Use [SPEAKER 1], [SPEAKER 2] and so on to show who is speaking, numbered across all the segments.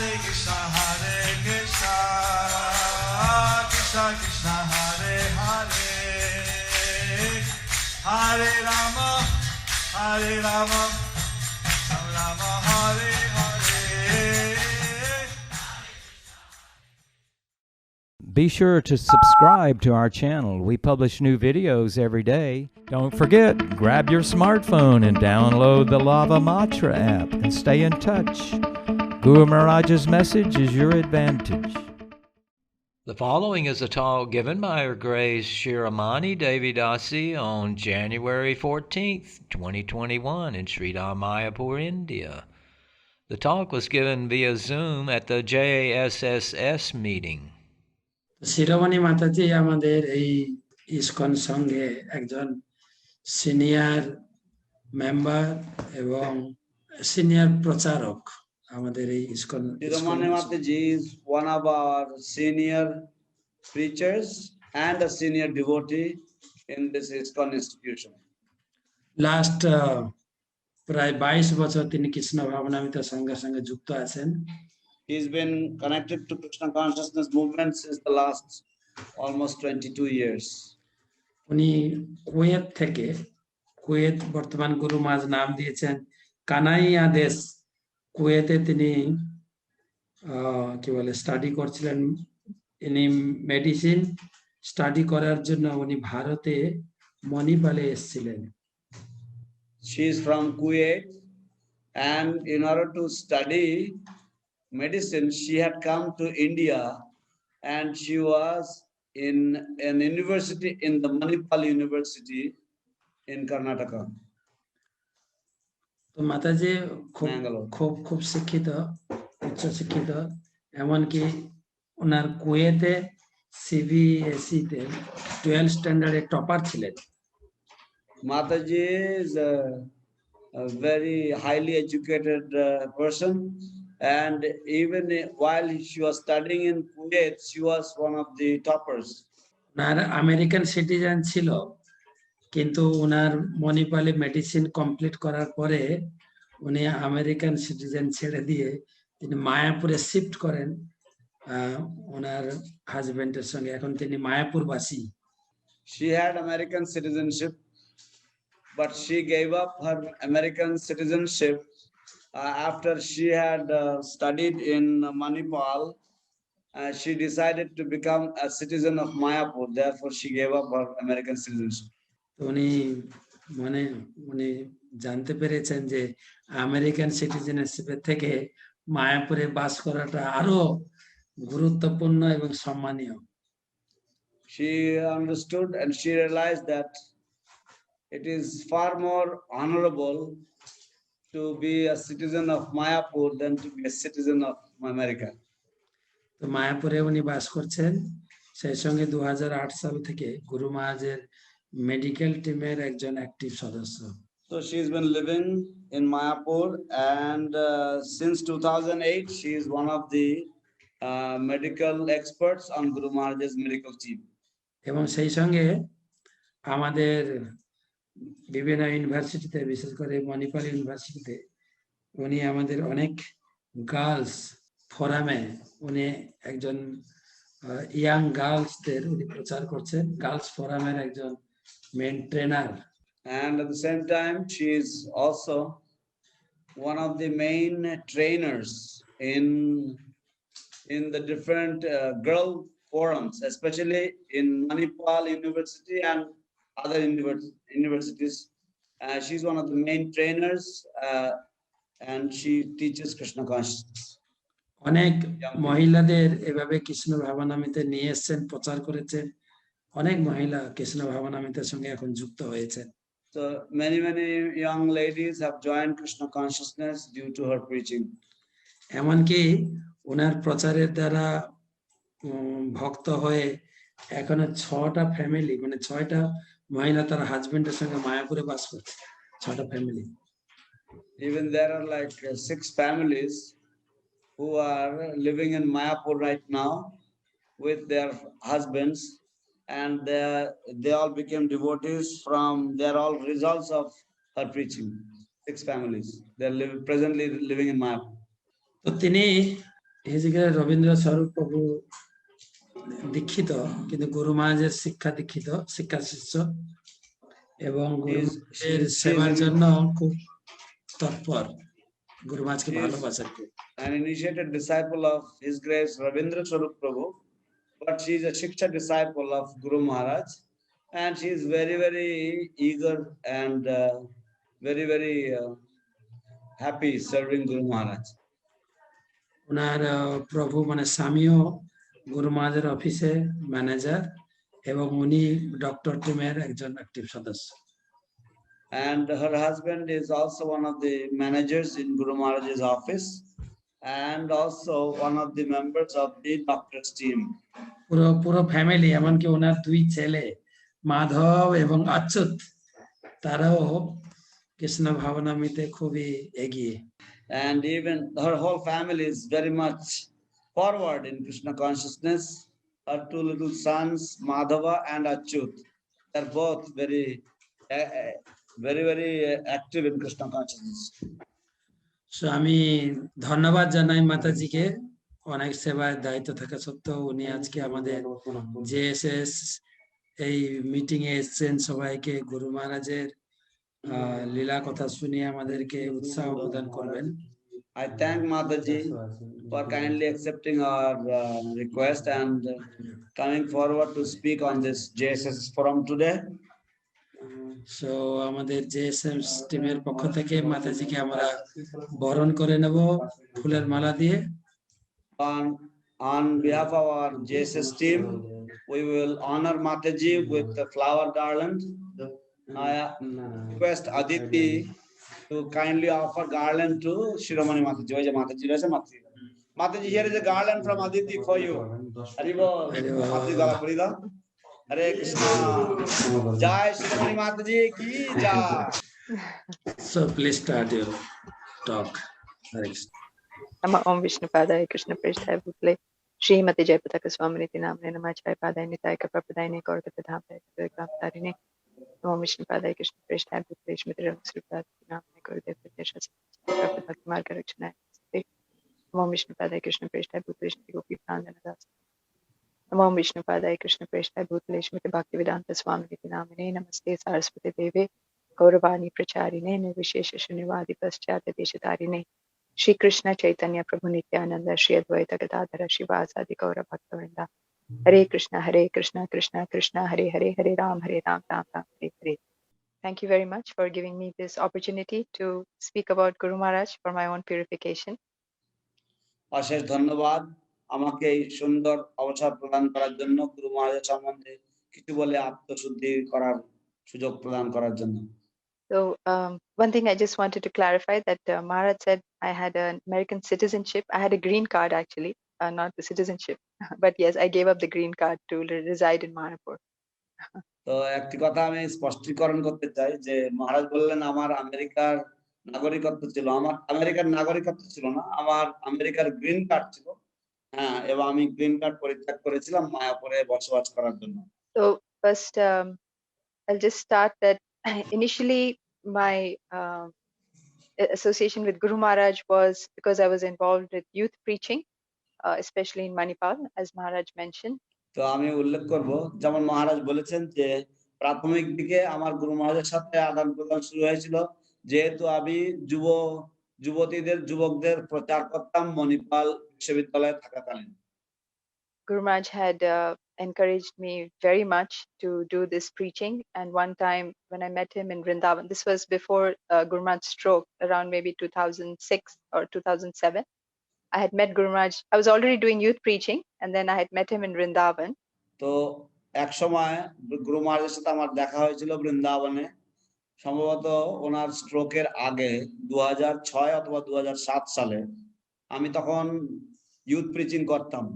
[SPEAKER 1] Krishna Krishna Hare Hare Hare Rama Hare Rama Rama Hare Hare.
[SPEAKER 2] Be sure to subscribe to our channel. We publish new videos every day. Don't forget, grab your smartphone and download the Lava Matra app and stay in touch. Guru Maharaj's message is your advantage. The following is a talk given by Her Grace Shiromani Devi Dasi on January 14th, 2021 in Sri Mayapur, India. The talk was given via Zoom at the JSSS meeting.
[SPEAKER 3] Shiromani Mataji আমাদের এই ISKCON সংঘে একজন senior member এবং senior প্রচারক আমাদের এই ISKCON
[SPEAKER 4] Shiromani Mataji is one of our senior preachers and a senior devotee in this ISKCON institution.
[SPEAKER 3] Last প্রায় 22 বছর তিনি কৃষ্ণ ভাবনামৃত সংঘের সঙ্গে যুক্ত আছেন।
[SPEAKER 4] He's been connected to Krishna consciousness movement since the last almost 22 years.
[SPEAKER 3] উনি কুয়েত থেকে, Kuwait বর্তমান গুরু মহারাজ নাম দিয়েছেন কানাইয়া দেশ, কুয়েতে তিনি কি বলে স্টাডি করছিলেন। ইনি মেডিসিন স্টাডি করার জন্য উনি ভারতে মণিপালে এসেছিলেন।
[SPEAKER 4] She is from Kuwait, and in order to study medicine, she had come to India, and she was in an university in the Manipal University in Karnataka.
[SPEAKER 3] তো মাতাজি খুব শিক্ষিত, উচ্চ শিক্ষিত, এমনকি ওনার কুয়েতে সিবিএসইতে 12 স্ট্যান্ডার্ডে টপার ছিলেন।
[SPEAKER 4] Mataji is a very highly educated person, and even while she was studying in Kuwait, she was one of the toppers.
[SPEAKER 3] Owner American citizen ছিল, কিন্তু ওনার মণিপালে মেডিসিন কমপ্লিট করার পরে উনি আমেরিকান সিটিজেন ছেড়ে দিয়ে তিনি মায়াপুরে শিফট করেন ওনার হাজবেন্ডের সঙ্গে। এখন তিনি মায়াপুরবাসী।
[SPEAKER 4] She had American citizenship, but she gave up her American citizenship after she had studied in Manipal. She decided to become a citizen of Mayapur. Therefore, she gave up her American citizenship.
[SPEAKER 3] উনি জানতে পেরেছেন যে American সিটিজেনশিপের থেকে মায়াপুরে বাস করাটা আরো গুরুত্বপূর্ণ এবং সম্মানীয়।
[SPEAKER 4] She understood and she realized that it is far more honorable to be a citizen of Mayapur than to be a citizen of America.
[SPEAKER 3] তো মায়াপুরে উনি বাস করছেন। সেই সঙ্গে 2008 সাল থেকে গুরু মহারাজের মেডিকেল টিমের একজন অ্যাক্টিভ সদস্য।
[SPEAKER 4] So she's been living in Mayapur, and since 2008 she is one of the medical experts on Guru Maharaj's medical team.
[SPEAKER 3] এবং সেই সঙ্গে আমাদের বিভিন্ন ইউনিভার্সিটিতে, বিশেষ করে মণিপাল ইউনিভার্সিটিতে উনি আমাদের অনেক গার্লস ফোরামে উনি একজন ইয়াং গার্লসদের উনি প্রচার করছেন, গার্লস ফোরামের একজন main trainer.
[SPEAKER 4] And at the same time, she is also one of the main trainers in the different girl forums, especially in Manipal University and other universities. She's one of the main trainers, and she teaches Krishna consciousness.
[SPEAKER 3] অনেক মহিলাদের এভাবে কৃষ্ণ ভাবনামৃতে নিয়ে এসেছেন, প্রচার করেছেন। অনেক মহিলা কৃষ্ণ ভাবনামৃতের সঙ্গে এখন যুক্ত হয়েছে।
[SPEAKER 4] So many young ladies have joined Krishna consciousness due to her preaching.
[SPEAKER 3] এমনকি ওনার প্রচারের দ্বারা ভক্ত হয়ে এখনো 6টা ফ্যামিলি, মানে 6টা মহিলা তার হাজবেন্ডের সঙ্গে মায়াপুরে বাস করছে। 6টা family.
[SPEAKER 4] Even there are like 6 families who are living in Mayapur right now with their husbands, and they all became devotees from, they're all results of her preaching. 6 families. They're presently living in Mayapur.
[SPEAKER 3] তো তিনি হিজিকে রবীন্দ্র স্বরূপ প্রভু দীক্ষিত, কিন্তু গুরু মহারাজের শিক্ষা দীক্ষিত, শিক্ষা শিষ্য, এবং গুরু মহারাজের সেবার জন্য খুব তৎপর, গুরু মহারাজকে ভালোবাসেন খুব।
[SPEAKER 4] An initiated disciple of His Grace Ravindra Swarup Prabhu, but she is a Shiksha disciple of Guru Maharaj, and she is very, very eager and very, very happy serving Guru Maharaj.
[SPEAKER 3] ওনার প্রভু মানে স্বামীও গুরু মহারাজের অফিসে manager, এবং উনি doctor টিমের একজন active সদস্য।
[SPEAKER 4] And her husband is also one of the managers in Guru Maharaj's office, and also one of the members of the doctor's team.
[SPEAKER 3] পুরো ফ্যামিলি, এমনকি ওনার দুই ছেলে মাধব এবং অচ্যুত, তারাও কৃষ্ণ ভাবনামিতে খুবই এগিয়ে।
[SPEAKER 4] And even her whole family is very much forward in Krishna consciousness. Her two little sons, Madhava and Achyut, they're both very, very active in Krishna consciousness.
[SPEAKER 3] So আমি ধন্যবাদ জানাই মাতাজিকে, অনেক সেবায় দায়িত্ব থাকা সত্ত্বেও উনি আজকে আমাদের জেএসএস এই মিটিং এ এসেছেন, সবাইকে গুরু মহারাজের লীলা কথা শুনিয়ে আমাদেরকে উৎসাহ প্রদান করবেন।
[SPEAKER 4] I thank Mataji for kindly accepting our request and coming forward to speak on this JSS forum today.
[SPEAKER 3] So আমাদের জেএসএস টিমের পক্ষ থেকে মাতাজিকে আমরা বরণ করে নেব ফুলের মালা দিয়ে।
[SPEAKER 4] On behalf of our JSS team, we will honor Mataji with the flower garland. I request Aditi to kindly offer garland to Shiromani Mataji. Mataji, here is a garland from Aditi for you. Haribo, Mataji gala purida. Hare Krishna. Jai Shiromani Mataji ki jai.
[SPEAKER 3] So please start your talk. Hare Krishna.
[SPEAKER 5] Nama Om Vishnupadaya Krishna Prishthaya Bhutale Srimati Jayapataka Swami Namne Namah Jayapataya Nitaya Kaprapadayane Gauragata Dhamaya Kavirgamtarine Om Vishnupadaya Krishna Prishthaya Bhutale Srimati Ramasrupadaya Namne Gauragata Desha Kaprapadaya Margarakshana Om Vishnupadaya Krishna Prishthaya Bhutale Srimati Gopi Pranjana Dasi Om Vishnupadaya Krishna Prishthaya Bhutale Srimati Bhaktivedanta Swami Namne Namaste Saraswati Deve Gauravani Pracharine Nirvishesha Shunivadi Paschata Deshatarine Shri Krishna Chaitanya Prabhu Nityananda Shri Advaita Gadadhara Shivasadi Gaura Bhaktavinda Hare Krishna Krishna Krishna Hare Hare Hare Ram Ram Hare Hare. Thank you very much for giving me this opportunity to speak about Guru Maharaj for my own purification.
[SPEAKER 4] অশেষ ধন্যবাদ আমাকে এই সুন্দর অবসর প্রদান করার জন্য, গুরু মহারাজের সম্বন্ধে কিছু বলে আত্মশুদ্ধি করার সুযোগ প্রদান করার জন্য।
[SPEAKER 5] So one thing I just wanted to clarify that Maharaj said I had an American citizenship. I had a green card actually, not the citizenship. But yes, I gave up the green card to reside in Mayapur.
[SPEAKER 4] তো একটি কথা আমি স্পষ্টীকরণ করতে চাই যে মহারাজ বললেন আমার আমেরিকার নাগরিকত্ব ছিল, আমার আমেরিকার নাগরিকত্ব ছিল না, আমার আমেরিকার গ্রিন কার্ড ছিল। হ্যাঁ, এবং আমি গ্রিন কার্ড পরিত্যাগ করেছিলাম মায়াপুরে বসবাস করার জন্য।
[SPEAKER 5] So first I'll just start that initially my association with Guru Maharaj was because I was involved with youth preaching, especially in Manipal, as Maharaj mentioned.
[SPEAKER 4] তো আমি উল্লেখ করব, যেমন মহারাজ বলেছেন যে প্রাথমিক দিকে আমার গুরু মহারাজের সাথে আদান প্রদান শুরু হয়েছিল, যেহেতু আমি যুবকদের প্রচার করতাম মণিপাল বিশ্ববিদ্যালয়ে থাকাকালীন।
[SPEAKER 5] Guru Maharaj had encouraged me very much to do this preaching, and one time when I met him in Vrindavan, this was before Guru Maharaj's stroke, around maybe 2006 or 2007. I had met Guru Maharaj. I was already doing youth preaching, and then I had met him in Vrindavan.
[SPEAKER 4] তো এক সময় গুরু মহারাজের সাথে আমার দেখা হয়েছিল বৃন্দাবনে, সম্ভবত ওনার স্ট্রোকের আগে 2006 অথবা 2007 সালে। আমি তখন ইউথ প্রিচিং করতাম।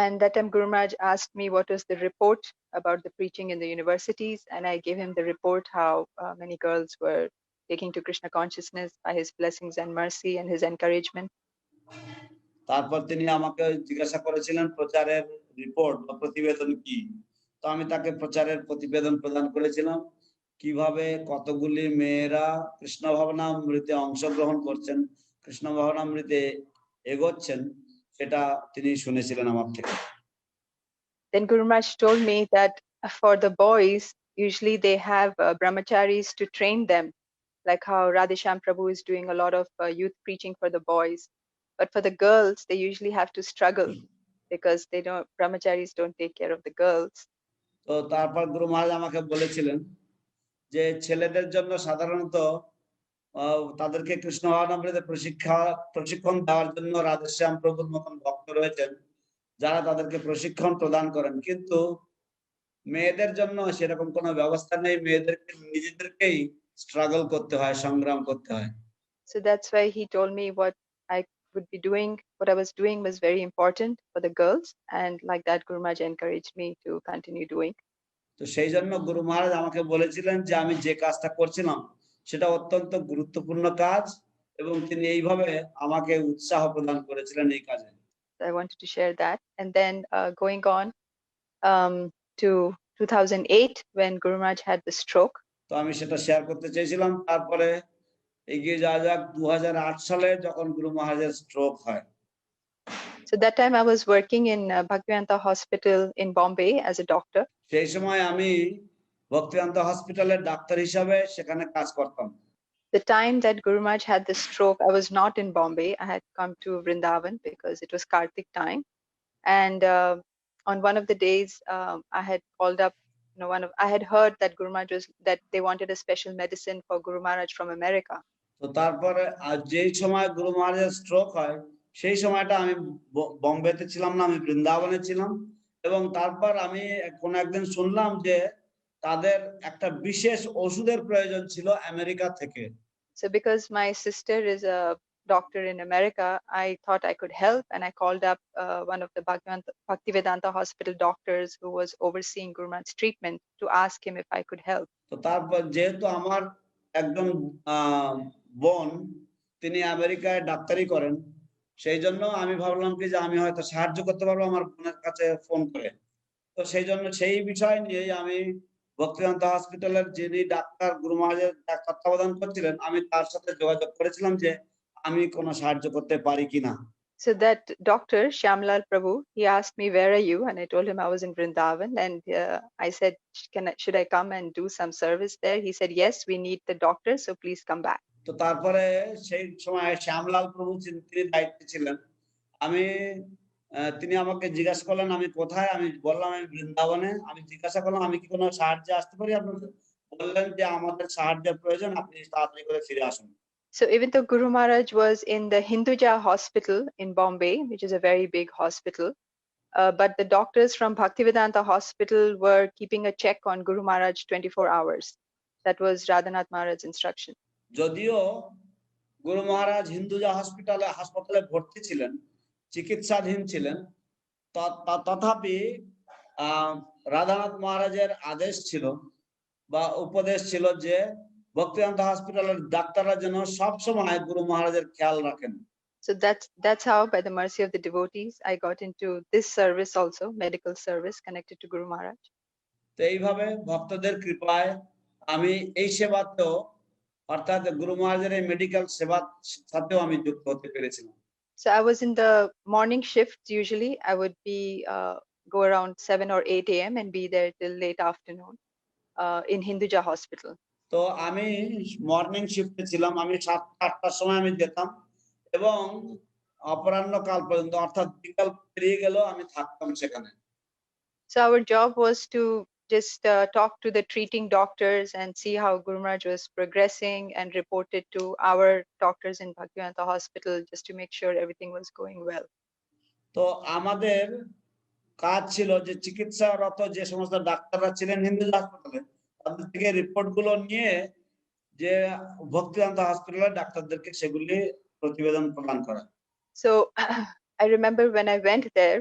[SPEAKER 5] And that time Guru Maharaj asked me what was the report about the preaching in the universities, and I gave him the report how many girls were taking to Krishna consciousness by his blessings and mercy and his encouragement.
[SPEAKER 4] তারপর তিনি আমাকে জিজ্ঞাসা করেছিলেন প্রচারের report বা প্রতিবেদন কি। তো আমি তাকে প্রচারের প্রতিবেদন প্রদান করেছিলাম, কিভাবে কতগুলি মেয়েরা কৃষ্ণ ভাবনামৃতে অংশগ্রহণ করছেন, কৃষ্ণ ভাবনামৃতে এগোচ্ছেন, সেটা তিনি শুনেছিলেন আমার থেকে।
[SPEAKER 5] Then Guru Maharaj told me that for the boys, usually they have brahmacharis to train them, like how Radhesham Prabhu is doing a lot of youth preaching for the boys. But for the girls, they usually have to struggle because brahmacharis don't take care of the girls.
[SPEAKER 4] তো তারপর গুরু মহারাজ আমাকে বলেছিলেন যে ছেলেদের জন্য সাধারণত তাদেরকে কৃষ্ণ ভাবনামৃতে প্রশিক্ষণ দেওয়ার জন্য রাধেশ্যাম প্রভুর মতন ভক্ত রয়েছেন যারা তাদেরকে প্রশিক্ষণ প্রদান করেন, কিন্তু মেয়েদের জন্য সেরকম কোনো ব্যবস্থা নেই, মেয়েদেরকে নিজেদেরকেই স্ট্রাগল করতে হয়, সংগ্রাম করতে হয়।
[SPEAKER 5] So that's why he told me what I what I was doing was very important for the girls, and like that Guru Maharaj encouraged me to continue doing.
[SPEAKER 4] তো সেই জন্য গুরু মহারাজ আমাকে বলেছিলেন যে আমি যে কাজটা করছিলাম সেটা অত্যন্ত গুরুত্বপূর্ণ কাজ, এবং তিনি এইভাবে আমাকে উৎসাহ প্রদান করেছিলেন এই কাজে।
[SPEAKER 5] So I wanted to share that. And then going on to 2008 when Guru Maharaj had the stroke.
[SPEAKER 4] তো আমি সেটা শেয়ার করতে চেয়েছিলাম। তারপরে এগিয়ে যাওয়া যাক 2008 সালে যখন গুরু মহারাজের স্ট্রোক হয়।
[SPEAKER 5] So that time I was working in Bhaktivedanta Hospital in Bombay as a doctor.
[SPEAKER 4] সেই সময় আমি ভক্তিবেদান্ত হসপিটালের ডাক্তার হিসাবে সেখানে কাজ করতাম।
[SPEAKER 5] The time that Guru Maharaj had the stroke, I was not in Bombay. I had come to Vrindavan because it was Kartik time. And on one of the days, I had called up, I had heard that Guru Maharaj that they wanted a special medicine for Guru Maharaj from America.
[SPEAKER 4] তো তারপরে যেই সময় গুরু মহারাজের stroke হয় সেই সময়টা আমি বোম্বেতে ছিলাম না, আমি বৃন্দাবনে ছিলাম। এবং তারপর আমি কোনো একদিন শুনলাম যে তাদের একটা বিশেষ ওষুধের প্রয়োজন ছিল আমেরিকা থেকে।
[SPEAKER 5] So because my sister is a doctor in America, I thought I could help, and I called up one of the Bhaktivedanta Hospital doctors who was overseeing Guru Maharaj's treatment to ask him if I could help.
[SPEAKER 4] তো তারপর যেহেতু আমার একজন বোন তিনি আমেরিকায় ডাক্তারি করেন, সেই জন্য আমি ভাবলাম কি যে আমি হয়তো সাহায্য করতে পারবো আমার বোনের কাছে ফোন করে। তো সেই জন্য সেই বিষয় নিয়ে আমি ভক্তিবেদান্ত হসপিটালের যিনি ডাক্তার গুরু মহারাজের তত্ত্বাবধান করছিলেন আমি তার সাথে যোগাযোগ করেছিলাম যে আমি কোনো সাহায্য করতে পারি কিনা।
[SPEAKER 5] So that doctor Shyamlal Prabhu, he asked me, where are you? And I told him I was in Vrindavan, and I said, should I come and do some service there? He said, yes, we need the doctor, so please come back.
[SPEAKER 4] তো তারপরে সেই সময় শ্যামলাল প্রভু তিনি দায়িত্বে ছিলেন। তিনি আমাকে জিজ্ঞাসা করলেন আমি কোথায়, আমি বললাম আমি বৃন্দাবনে। আমি জিজ্ঞাসা করলাম আমি কি কোনো সাহায্যে আসতে পারি আপনাদের? বললেন যে আমাদের সাহায্যের প্রয়োজন, আপনি তাড়াতাড়ি করে ফিরে আসুন।
[SPEAKER 5] So even though Guru Maharaj was in the Hinduja hospital in Bombay, which is a very big hospital, but the doctors from Bhaktivedanta Hospital were keeping a check on Guru Maharaj 24 hours. That was Radhanath Maharaj's instruction.
[SPEAKER 4] যদিও গুরু মহারাজ হিন্দুজা হাসপাতালে ভর্তি ছিলেন, চিকিৎসাধীন ছিলেন, তথাপি রাধানাথ মহারাজের আদেশ ছিল বা উপদেশ ছিল যে ভক্তিবেদান্ত হসপিটালের ডাক্তাররা যেন সব সময় গুরু মহারাজের খেয়াল রাখেন।
[SPEAKER 5] So that's how, by the mercy of the devotees, I got into this service also, medical service connected to Guru Maharaj.
[SPEAKER 4] তো এইভাবে ভক্তদের কৃপায় আমি এই সেবাতেও অর্থাৎ গুরু মহারাজের এই মেডিকেল সেবার সাথেও আমি যুক্ত হতে পেরেছিলাম।
[SPEAKER 5] So I was in the morning shift. Usually I would be go around 7 or 8 a.m. and be there till late afternoon in Hinduja Hospital.
[SPEAKER 4] তো আমি মর্নিং শিফটে ছিলাম, আমি 7-8টার সময় আমি যেতাম এবং অপরাহ্ন কাল পর্যন্ত অর্থাৎ বিকাল পেরিয়ে গেল আমি থাকতাম সেখানে।
[SPEAKER 5] So our job was to just talk to the treating doctors and see how Guru Maharaj was progressing and report it to our doctors in Bhaktivedanta Hospital just to make sure everything was going well.
[SPEAKER 4] তো আমাদের কাজ ছিল যে চিকিৎসারত যে সমস্ত ডাক্তাররা ছিলেন হিন্দু হাসপাতালে তাদের থেকে রিপোর্ট গুলো নিয়ে যে ভক্তিবেদান্ত হসপিটালের ডাক্তারদেরকে সেগুলি প্রতিবেদন প্রদান করা।
[SPEAKER 5] So I remember when I went there,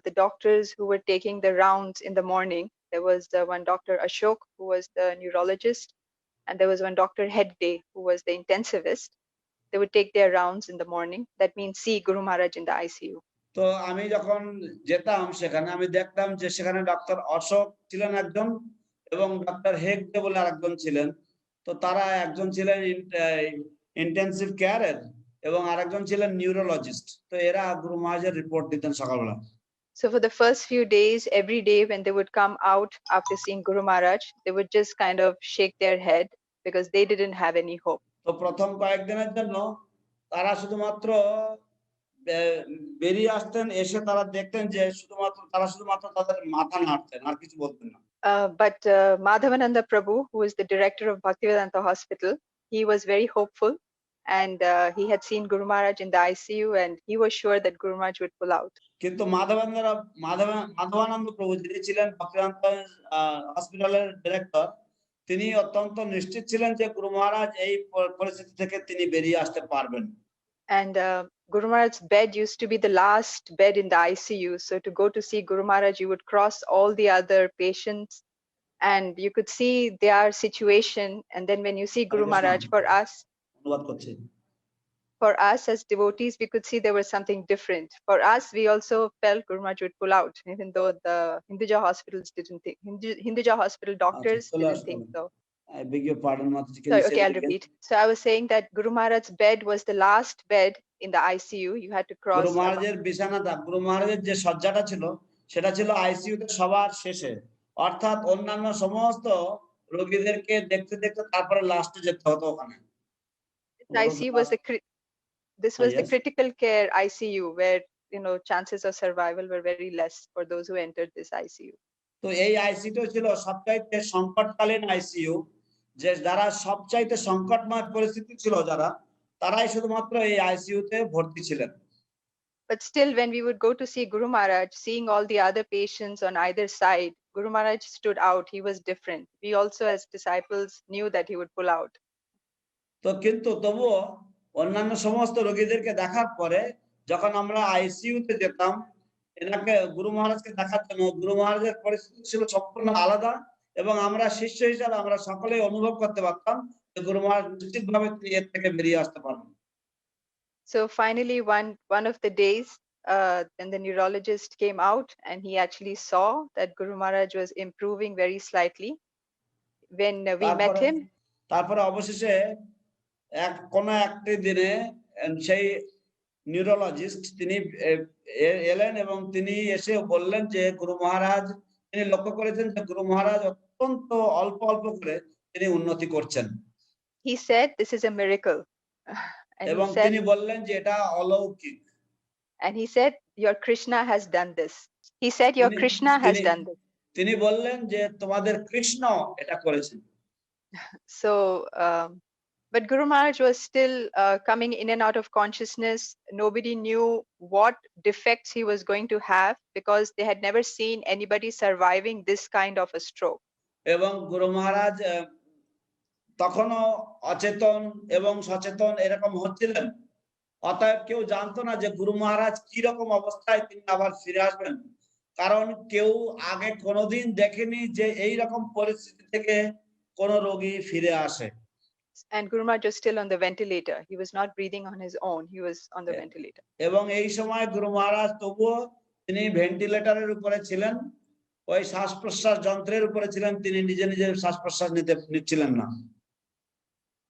[SPEAKER 5] the doctors who were taking the rounds in the morning, there was one Dr. Ashok who was the neurologist, and there was one Dr. Hegde who was the intensivist. They would take their rounds in the morning. That means see Guru Maharaj in the ICU.
[SPEAKER 4] তো আমি যখন যেতাম সেখানে আমি দেখতাম যে সেখানে doctor Ashok ছিলেন একজন এবং ডক্টর হেগডে বলে আরেকজন ছিলেন। তো তারা একজন ছিলেন ইন্টেনসিভ কেয়ারের এবং আরেকজন ছিলেন নিউরোলজিস্ট। তো এরা গুরু মহারাজের রিপোর্ট দিতেন সকালবেলা।
[SPEAKER 5] So for the first few days, every day when they would come out after seeing Guru Maharaj, they would just kind of shake their head because they didn't have any hope.
[SPEAKER 4] তো প্রথম কয়েকদিনের জন্য তারা শুধুমাত্র বেরিয়ে আসতেন, এসে তারা দেখতেন যে শুধুমাত্র তাদের মাথা নাড়তেন, আর কিছু বলতেন না।
[SPEAKER 5] But Madhavananda Prabhu, who is the director of Bhaktivedanta Hospital, he was very hopeful, and he had seen Guru Maharaj in the ICU, and he was sure that Guru Maharaj would pull out.
[SPEAKER 4] কিন্তু মাধবানন্দ প্রভু যিনি ছিলেন ভক্তিবেদান্ত হসপিটালের director, তিনি অত্যন্ত নিশ্চিত ছিলেন যে গুরু মহারাজ এই পরিস্থিতি থেকে তিনি বেরিয়ে আসতে পারবেন।
[SPEAKER 5] And Guru Maharaj's bed used to be the last bed in the ICU. So to go to see Guru Maharaj, you would cross all the other patients and you could see their situation. And then when you see Guru Maharaj, for us as devotees, we could see there was something different. For us, we also felt Guru Maharaj would pull out, even though the Hinduja hospitals didn't think, Hinduja hospital doctors didn't think so.
[SPEAKER 4] I beg your pardon,
[SPEAKER 5] Sorry, okay, I'll repeat. So I was saying that Guru Maharaj's bed was the last bed in the ICU. You had to cross.
[SPEAKER 4] গুরু মহারাজের বিছানাটা, গুরু মহারাজের যে শয্যাটা ছিল, সেটা ছিল ICU তে সবার শেষে, অর্থাৎ অন্যান্য সমস্ত রোগীদেরকে দেখতে দেখতে তারপরে লাস্টে যেতে হতো ওখানে।
[SPEAKER 5] ICU was this was the critical care ICU where chances of survival were very less for those who entered this ICU.
[SPEAKER 4] তো এই আইসিইউ ছিল সবচাইতে সংকটকালীন আইসিইউ, যে যারা সবচাইতে সংকটময় পরিস্থিতি ছিল যারা, তারাই শুধুমাত্র এই আইসিইউ তে ভর্তি ছিলেন।
[SPEAKER 5] But still, when we would go to see Guru Maharaj, seeing all the other patients on either side, Guru Maharaj stood out. He was different. We also as disciples knew that he would pull out.
[SPEAKER 4] তো কিন্তু তবুও অন্যান্য সমস্ত রোগীদেরকে দেখার পরে যখন আমরা ICU তে যেতাম এনাকে গুরু মহারাজকে দেখার জন্য, গুরু মহারাজের পরিস্থিতি ছিল সম্পূর্ণ আলাদা, এবং আমরা শিষ্য হিসাবে আমরা সকলেই অনুভব করতে পারতাম যে গুরু মহারাজ নিশ্চিতভাবে এর থেকে বেরিয়ে আসতে পারবেন।
[SPEAKER 5] So finally, one of the days, when the neurologist came out and he actually saw that Guru Maharaj was improving very slightly. When we met him,
[SPEAKER 4] তারপরে অবশেষে কোন একটি দিনে সেই নিউরোলজিস্ট তিনি এলেন এবং তিনি এসে বললেন যে গুরু মহারাজ, তিনি লক্ষ্য করেছেন যে গুরু মহারাজ অত্যন্ত অল্প অল্প করে তিনি উন্নতি করছেন।
[SPEAKER 5] He said this is a miracle.
[SPEAKER 4] এবং তিনি বললেন যে এটা অলৌকিক।
[SPEAKER 5] And he said your Krishna has done this. He said your Krishna has done this.
[SPEAKER 4] তিনি বললেন যে তোমাদের কৃষ্ণ এটা করেছেন।
[SPEAKER 5] So but Guru Maharaj was still coming in and out of consciousness. Nobody knew what defects he was going to have because they had never seen anybody surviving this kind of a stroke.
[SPEAKER 4] এবং গুরু মহারাজ তখনও অচেতন এবং সচেতন এরকম হচ্ছিলেন, অতএব কেউ জানতো না যে গুরু মহারাজ কি রকম অবস্থায় তিনি আবার ফিরে আসবেন, কারণ কেউ আগে কোনোদিন দেখেনি যে এই রকম পরিস্থিতি থেকে কোন রোগী ফিরে আসে।
[SPEAKER 5] And Guru Maharaj was still on the ventilator. He was not breathing on his own. He was on the ventilator.
[SPEAKER 4] এবং এই সময় গুরু মহারাজ তবুও তিনি ভেন্টিলেটরের উপরে ছিলেন, ওই শ্বাস প্রশ্বাস যন্ত্রের উপরে ছিলেন, তিনি নিজে নিজে শ্বাস প্রশ্বাস নিচ্ছিলেন না।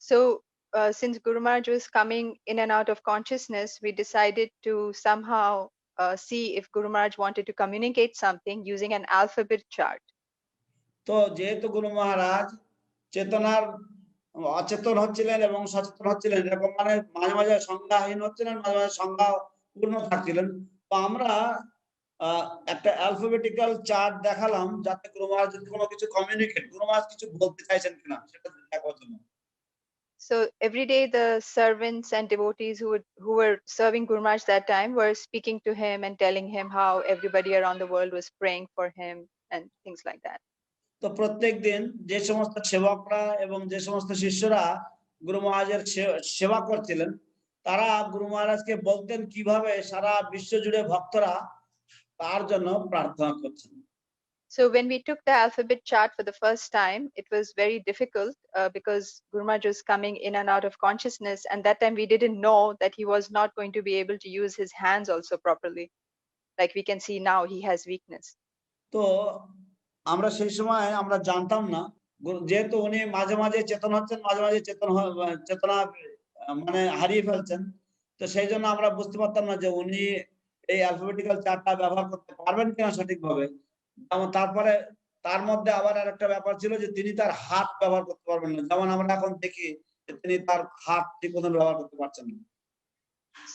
[SPEAKER 5] So since Guru Maharaj was coming in and out of consciousness, we decided to somehow see if Guru Maharaj wanted to communicate something using an alphabet chart.
[SPEAKER 4] তো যেহেতু গুরু মহারাজ অচেতন হচ্ছিলেন এবং সচেতন হচ্ছিলেন, এরকম মানে মাঝে মাঝে সংজ্ঞাহীন হচ্ছিলেন, মাঝে মাঝে সংজ্ঞা পূর্ণ থাকছিলেন, তো আমরা একটা অ্যালফাবেটিক্যাল চার্ট দেখালাম যাতে গুরু মহারাজ যদি কোনো কিছু কমিউনিকেট, গুরু মহারাজ কিছু বলতে চাইছেন কিনা সেটা দেখার জন্য।
[SPEAKER 5] So every day the servants and devotees who were serving Guru Maharaj that time were speaking to him and telling him how everybody around the world was praying for him and things like that.
[SPEAKER 4] তো প্রত্যেকদিন যে সমস্ত সেবকরা এবং যে সমস্ত শিষ্যরা গুরু মহারাজের সেবা করছিলেন, তারা গুরু মহারাজকে বলতেন কিভাবে সারা বিশ্ব জুড়ে ভক্তরা তার জন্য প্রার্থনা করছেন।
[SPEAKER 5] So when we took the alphabet chart for the first time, it was very difficult because Guru Maharaj was coming in and out of consciousness, and that time we didn't know that he was not going to be able to use his hands also properly. Like we can see now, he has weakness.
[SPEAKER 4] তো আমরা সেই সময় আমরা জানতাম না, যেহেতু উনি মাঝে মাঝে চেতন হচ্ছেন, মাঝে মাঝে চেতনা মানে হারিয়ে ফেলছেন, তো সেই জন্য আমরা বুঝতে পারতাম না যে উনি এই অ্যালফাবেটিক্যাল চার্টটা ব্যবহার করতে পারবেন কিনা সঠিকভাবে। যেমন তারপরে তার মধ্যে আবার আরেকটা ব্যাপার ছিল যে তিনি তার হাত ব্যবহার করতে পারবেন না, যেমন আমরা এখন দেখি যে তিনি তার হাত ঠিক মতন ব্যবহার করতে পারছেন না।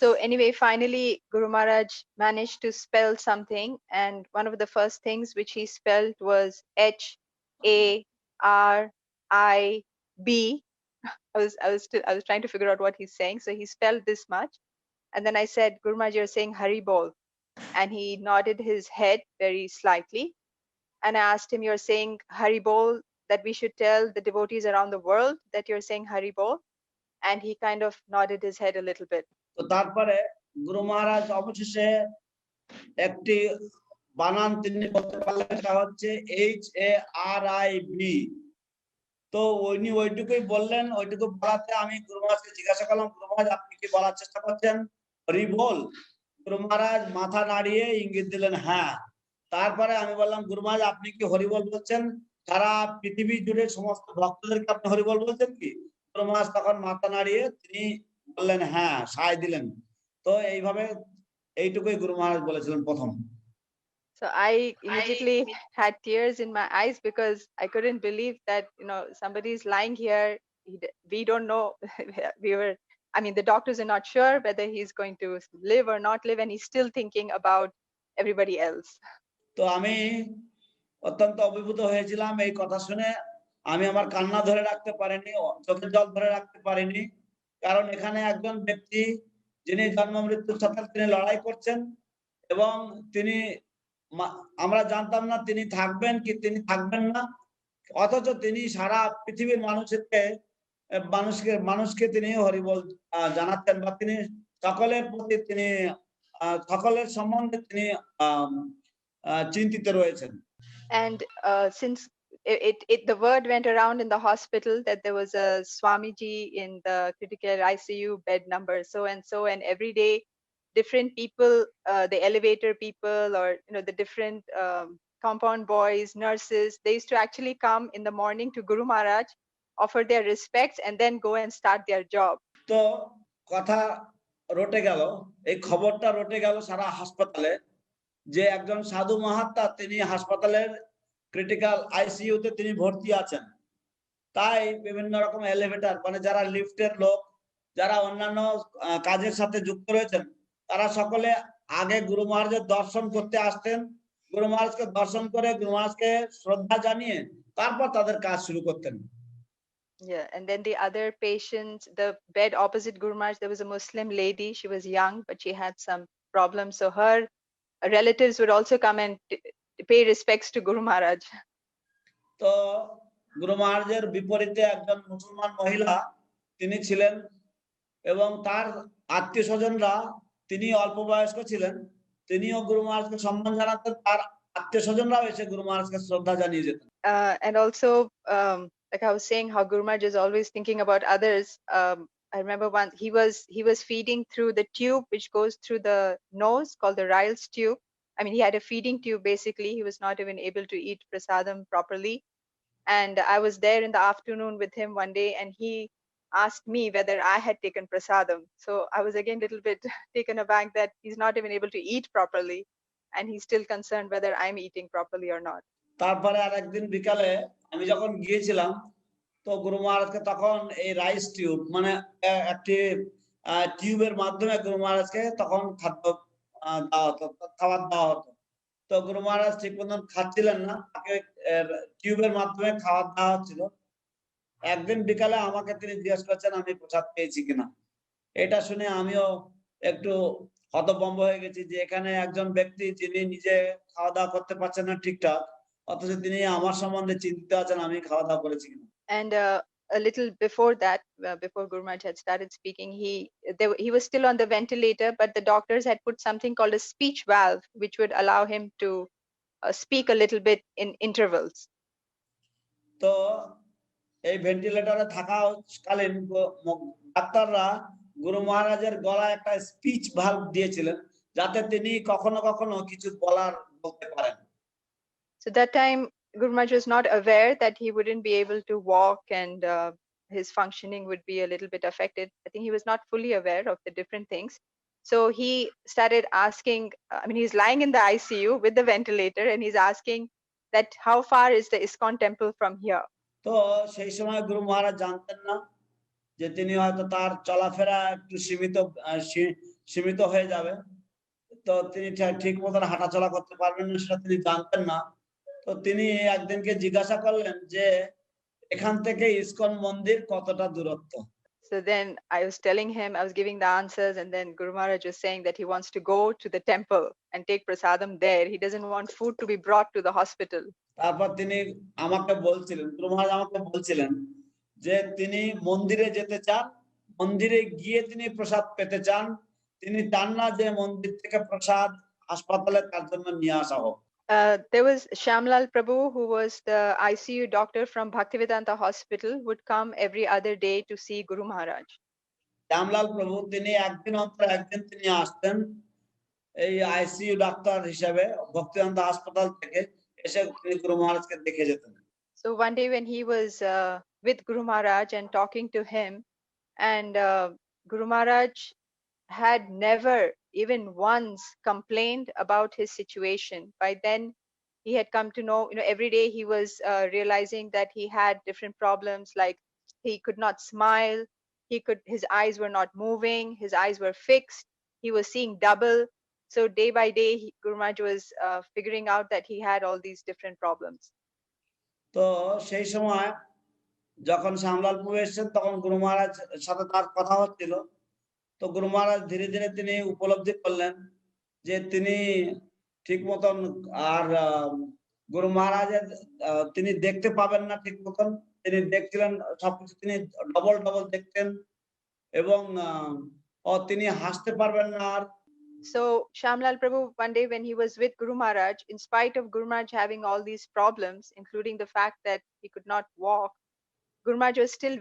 [SPEAKER 5] So anyway, finally, Guru Maharaj managed to spell something, and one of the first things which he spelled was HARIB. I was trying to figure out what he's saying. So he spelled this much, and then I said, Guru Maharaj, you're saying Hari Bol, and he nodded his head very slightly. And I asked him, you're saying Hari Bol, that we should tell the devotees around the world that you're saying Hari Bol? And he kind of nodded his head a little bit.
[SPEAKER 4] তো তারপরে গুরু মহারাজ অবশেষে একটি বানান তিনি করতে পারলেন, সেটা হচ্ছে HARIB। তো উনি ওইটুকুই বললেন। ওইটুকু বলাতে আমি গুরু মহারাজকে জিজ্ঞাসা করলাম, গুরু মহারাজ আপনি কি বলার চেষ্টা করছেন হরি বল? গুরু মহারাজ মাথা নাড়িয়ে ইঙ্গিত দিলেন হ্যাঁ। তারপরে আমি বললাম, গুরু মহারাজ আপনি কি হরি বল বলছেন? সারা পৃথিবী জুড়ে সমস্ত ভক্তদেরকে আপনি হরি বল বলছেন কি? গুরু মহারাজ তখন মাথা নাড়িয়ে তিনি বললেন হ্যাঁ, সায় দিলেন। তো এইভাবে এইটুকুই গুরু মহারাজ বলেছিলেন প্রথম।
[SPEAKER 5] So I immediately had tears in my eyes because I couldn't believe that, somebody is lying here. We don't know. The doctors are not sure whether he's going to live or not live, and he's still thinking about everybody else.
[SPEAKER 4] তো আমি অত্যন্ত অভিভূত হয়েছিলাম এই কথা শুনে। আমি আমার কান্না ধরে রাখতে পারিনি, চোখের জল ধরে রাখতে পারিনি। কারণ এখানে একজন ব্যক্তি যিনি জন্ম মৃত্যুর সাথে তিনি লড়াই করছেন, এবং তিনি আমরা জানতাম না তিনি থাকবেন কি তিনি থাকবেন না, অথচ তিনি সারা পৃথিবীর মানুষকে তিনি হরিবল জানাতেন, বা তিনি সকলের প্রতি তিনি সকলের সম্বন্ধে তিনি চিন্তিত রয়েছেন।
[SPEAKER 5] And since the word went around in the hospital that there was a Swamiji in the critical ICU bed number so and so, and every day different people, the elevator people, or the different compound boys, nurses, they used to actually come in the morning to Guru Maharaj, offer their respects, and then go and start their job.
[SPEAKER 4] তো কথা রটে গেল, এই খবরটা রটে গেল সারা হাসপাতালে যে একজন সাধু মহাত্মা তিনি হাসপাতালের ক্রিটিক্যাল আইসিইউতে তিনি ভর্তি আছেন। তাই বিভিন্ন রকম এলিভেটর, মানে যারা লিফটের লোক, যারা অন্যান্য কাজের সাথে যুক্ত রয়েছেন, তারা সকলে আগে গুরু মহারাজের দর্শন করতে আসতেন। গুরু মহারাজকে দর্শন করে গুরু মহারাজকে শ্রদ্ধা জানিয়ে তারপর তাদের কাজ শুরু করতেন।
[SPEAKER 5] Yeah, and then the other patients, the bed opposite Guru Maharaj, there was a Muslim lady. She was young, but she had some problems, so her relatives would also come and pay respects to Guru Maharaj.
[SPEAKER 4] তো গুরু মহারাজের বিপরীতে একজন মুসলমান মহিলা তিনি ছিলেন, এবং তার আত্মীয় স্বজনরা, তিনি অল্প বয়স্ক ছিলেন, তিনিও গুরু মহারাজকে সম্মান জানাতেন, তার আত্মীয় স্বজনরাও এসে গুরু মহারাজকে শ্রদ্ধা জানিয়ে যেতেন।
[SPEAKER 5] And also, like I was saying, how Guru Maharaj is always thinking about others. I remember once he was feeding through the tube which goes through the nose, called the Ryle's tube. He had a feeding tube basically. He was not even able to eat prasadam properly. And I was there in the afternoon with him one day, and he asked me whether I had taken prasadam. So I was again a little bit taken aback that he's not even able to eat properly, and he's still concerned whether I'm eating properly or not.
[SPEAKER 4] তারপরে আরেকদিন বিকালে আমি যখন গিয়েছিলাম, তো গুরু মহারাজকে তখন এই রাইস টিউব, মানে একটি টিউবের মাধ্যমে গুরু মহারাজকে তখন খাদ্য দেওয়া হতো, খাবার দেওয়া হতো। তো গুরু মহারাজ ঠিক মতন খাচ্ছিলেন না, তাকে টিউবের মাধ্যমে খাবার দেওয়া হচ্ছিল। একদিন বিকালে আমাকে তিনি জিজ্ঞেস করছেন আমি প্রসাদ পেয়েছি কিনা। এটা শুনে আমিও একটু হতভম্ব হয়ে গেছি যে এখানে একজন ব্যক্তি যিনি নিজে খাওয়া দাওয়া করতে পারছেন না ঠিকঠাক, অথচ তিনি আমার সম্বন্ধে চিন্তিত আছেন আমি খাওয়া দাওয়া করেছি কিনা।
[SPEAKER 5] And a little before that, before Guru Maharaj had started speaking, he was still on the ventilator, but the doctors had put something called a speech valve, which would allow him to speak a little bit in intervals.
[SPEAKER 4] তো এই ভেন্টিলেটরে থাকাকালীন ডাক্তাররা গুরু মহারাজের গলায় একটা speech valve দিয়েছিলেন, যাতে তিনি কখনো কখনো কিছু বলতে পারেন।
[SPEAKER 5] So that time Guru Maharaj was not aware that he wouldn't be able to walk and his functioning would be a little bit affected. I think he was not fully aware of the different things. So he started asking, I mean, he's lying in the ICU with the ventilator and he's asking that how far is the ISKCON temple from here?
[SPEAKER 4] তো সেই সময় গুরু মহারাজ জানতেন না যে তিনি হয়তো তার চলাফেরা একটু সীমিত হয়ে যাবে, তো তিনি ঠিক মতন হাঁটাচলা করতে পারবেন না, সেটা তিনি জানতেন না। তো তিনি একদিনকে জিজ্ঞাসা করলেন যে এখান থেকে ইসকন মন্দির কতটা দূরত্ব।
[SPEAKER 5] So then I was telling him, I was giving the answers, and then Guru Maharaj was saying that he wants to go to the temple and take prasadam there. He doesn't want food to be brought to the hospital.
[SPEAKER 4] তারপর তিনি আমাকে বলছিলেন, গুরু মহারাজ আমাকে বলছিলেন যে তিনি মন্দিরে যেতে চান, মন্দিরে গিয়ে তিনি প্রসাদ পেতে চান, তিনি চান না যে মন্দির থেকে প্রসাদ হাসপাতালে তার জন্য নিয়ে আসা হোক।
[SPEAKER 5] There was Shamlal Prabhu, who was the ICU doctor from Bhaktivedanta Hospital, would come every other day to see Guru Maharaj.
[SPEAKER 4] Shyamlal প্রভু তিনি একদিন অন্তর একদিন তিনি আসতেন এই আইসিইউ ডাক্তার হিসেবে ভক্তিবেদান্ত হাসপাতাল থেকে, এসে তিনি গুরু মহারাজকে দেখে যেতেন।
[SPEAKER 5] So one day when he was with Guru Maharaj and talking to him, and Guru Maharaj had never even once complained about his situation. By then he had come to know, every day he was realizing that he had different problems, like he could not smile, his eyes were not moving, his eyes were fixed, he was seeing double. So day by day Guru Maharaj was figuring out that he had all these different problems.
[SPEAKER 4] তো সেই সময় যখন শ্যামলাল প্রভু এসেছেন তখন গুরু মহারাজ সাথে তার কথা হচ্ছিল। তো গুরু মহারাজ ধীরে ধীরে তিনি উপলব্ধি করলেন যে তিনি ঠিক মতন আর গুরু মহারাজের তিনি দেখতে পাবেন না ঠিক মতন, তিনি দেখছিলেন সবকিছু তিনি ডবল ডবল দেখতেন এবং তিনি হাসতে পারবেন না আর।
[SPEAKER 5] So Shamlal Prabhu, one day when he was with Guru Maharaj, in spite of Guru Maharaj having all these problems, including the fact that he could not walk, Guru Maharaj was still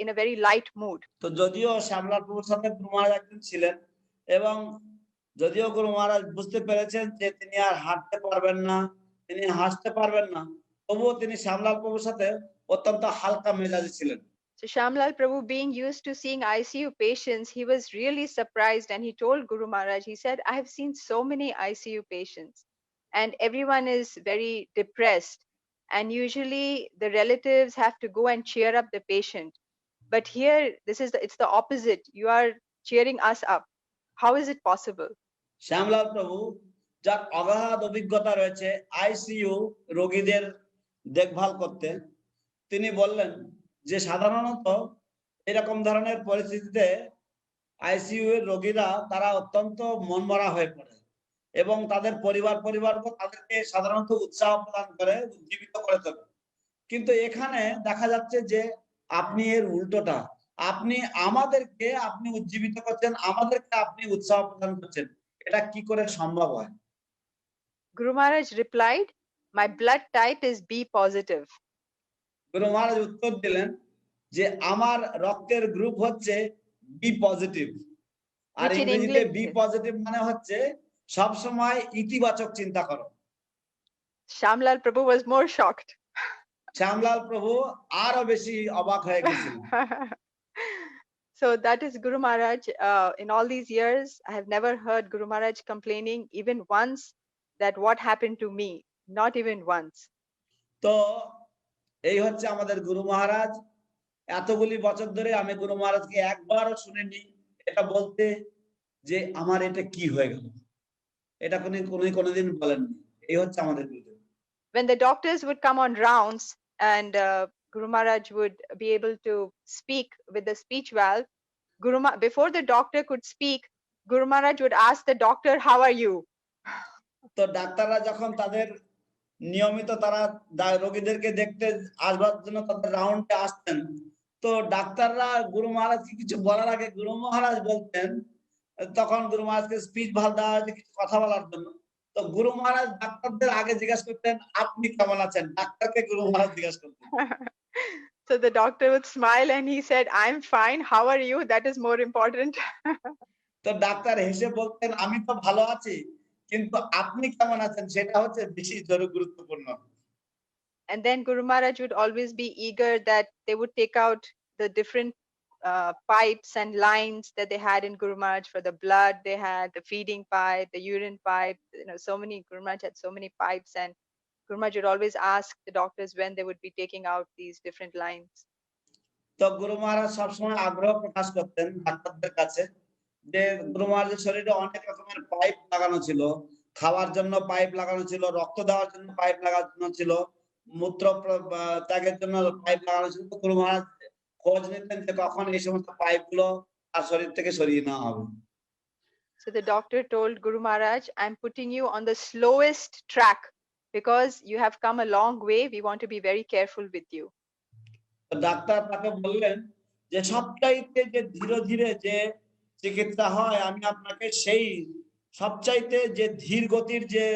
[SPEAKER 5] in a very light mood.
[SPEAKER 4] তো যদিও শ্যামলাল প্রভুর সাথে গুরু মহারাজ একদিন ছিলেন এবং যদিও গুরু মহারাজ বুঝতে পেরেছেন যে তিনি আর হাঁটতে পারবেন না, তিনি হাসতে পারবেন না, তবুও তিনি শ্যামলাল প্রভুর সাথে অত্যন্ত হালকা মেজাজে ছিলেন।
[SPEAKER 5] So Shamlal Prabhu, being used to seeing ICU patients, he was really surprised, and he told Guru Maharaj, he said, I have seen so many ICU patients and everyone is very depressed, and usually the relatives have to go and cheer up the patient, but here it's the opposite. You are cheering us up. How is it possible?
[SPEAKER 4] Shyamlal প্রভু যার অগাধ অভিজ্ঞতা রয়েছে ICU রোগীদের দেখভাল করতে, তিনি বললেন যে সাধারণত এরকম ধরনের পরিস্থিতিতে আইসিইউ এর রোগীরা তারা অত্যন্ত মনমরা হয়ে পড়ে এবং তাদের পরিবারকে তাদেরকে সাধারণত উৎসাহ প্রদান করে, উজ্জীবিত করে তোলে। কিন্তু এখানে দেখা যাচ্ছে যে আপনি এর উল্টোটা, আপনি উজ্জীবিত করছেন, আমাদেরকে আপনি উৎসাহ প্রদান করছেন, এটা কি করে সম্ভব হয়?
[SPEAKER 5] Guru Maharaj replied, my blood type is B positive.
[SPEAKER 4] গুরু মহারাজ উত্তর দিলেন যে আমার রক্তের গ্রুপ হচ্ছে বি পজিটিভ, আর ইংরেজিতে বি পজিটিভ মানে হচ্ছে সব সময় ইতিবাচক চিন্তা করো।
[SPEAKER 5] Shamlal Prabhu was more shocked.
[SPEAKER 4] Shyamlal প্রভু আরো বেশি অবাক হয়ে গেছিলেন।
[SPEAKER 5] So that is Guru Maharaj. In all these years, I have never heard Guru Maharaj complaining even once that what happened to me, not even once.
[SPEAKER 4] তো এই হচ্ছে আমাদের গুরু মহারাজ। এতগুলি বছর ধরে আমি গুরু মহারাজকে একবারও শুনিনি এটা বলতে যে আমার এটা কি হয়ে গেল, এটা কোনোদিন বলেননি। এই হচ্ছে আমাদের গুরুদেব।
[SPEAKER 5] When the doctors would come on rounds and Guru Maharaj would be able to speak with the speech valve, before the doctor could speak, Guru Maharaj would ask the doctor, how are you?
[SPEAKER 4] তো ডাক্তাররা যখন তাদের নিয়মিত তারা রোগীদেরকে দেখতে আসবার জন্য তাদের রাউন্ডে আসতেন, তো ডাক্তাররা গুরু মহারাজকে কিছু বলার আগে গুরু মহারাজ বলতেন, তখন গুরু মহারাজকে স্পিচ ভাল দেওয়া হয়েছে কিছু কথা বলার জন্য, তো গুরু মহারাজ ডাক্তারদের আগে জিজ্ঞাসা করতেন আপনি কেমন আছেন, ডাক্তারকে গুরু মহারাজ জিজ্ঞাসা করতেন।
[SPEAKER 5] So the doctor would smile and he said, I'm fine, how are you? That is more important.
[SPEAKER 4] তো ডাক্তার হেসে বলতেন আমি তো ভালো আছি, কিন্তু আপনি কেমন আছেন সেটা হচ্ছে বেশি গুরুত্বপূর্ণ।
[SPEAKER 5] And then Guru Maharaj would always be eager that they would take out the different pipes and lines that they had in Guru Maharaj. For the blood, they had the feeding pipe, the urine pipe. So many, Guru Maharaj had so many pipes, and Guru Maharaj would always ask the doctors when they would be taking out these different lines.
[SPEAKER 4] তো গুরু মহারাজ সবসময় আগ্রহ প্রকাশ করতেন ডাক্তারদের কাছে যে গুরু মহারাজের শরীরে অনেক রকমের পাইপ লাগানো ছিল, খাওয়ার জন্য পাইপ লাগানো ছিল, রক্ত দেওয়ার জন্য পাইপ লাগানো ছিল, মূত্র ত্যাগের জন্য পাইপ লাগানো ছিল। তো গুরু মহারাজ খোঁজ নিতেন যে কখন এই সমস্ত পাইপ গুলো তার শরীর থেকে সরিয়ে নেওয়া হবে।
[SPEAKER 5] So the doctor told Guru Maharaj, I'm putting you on the slowest track because you have come a long way. We want to be very careful with you.
[SPEAKER 4] Doctor তাকে বললেন যে সবচাইতে যে ধীরে ধীরে যে চিকিৎসা হয়, আমি আপনাকে সেই সবচাইতে যে ধীর গতির যে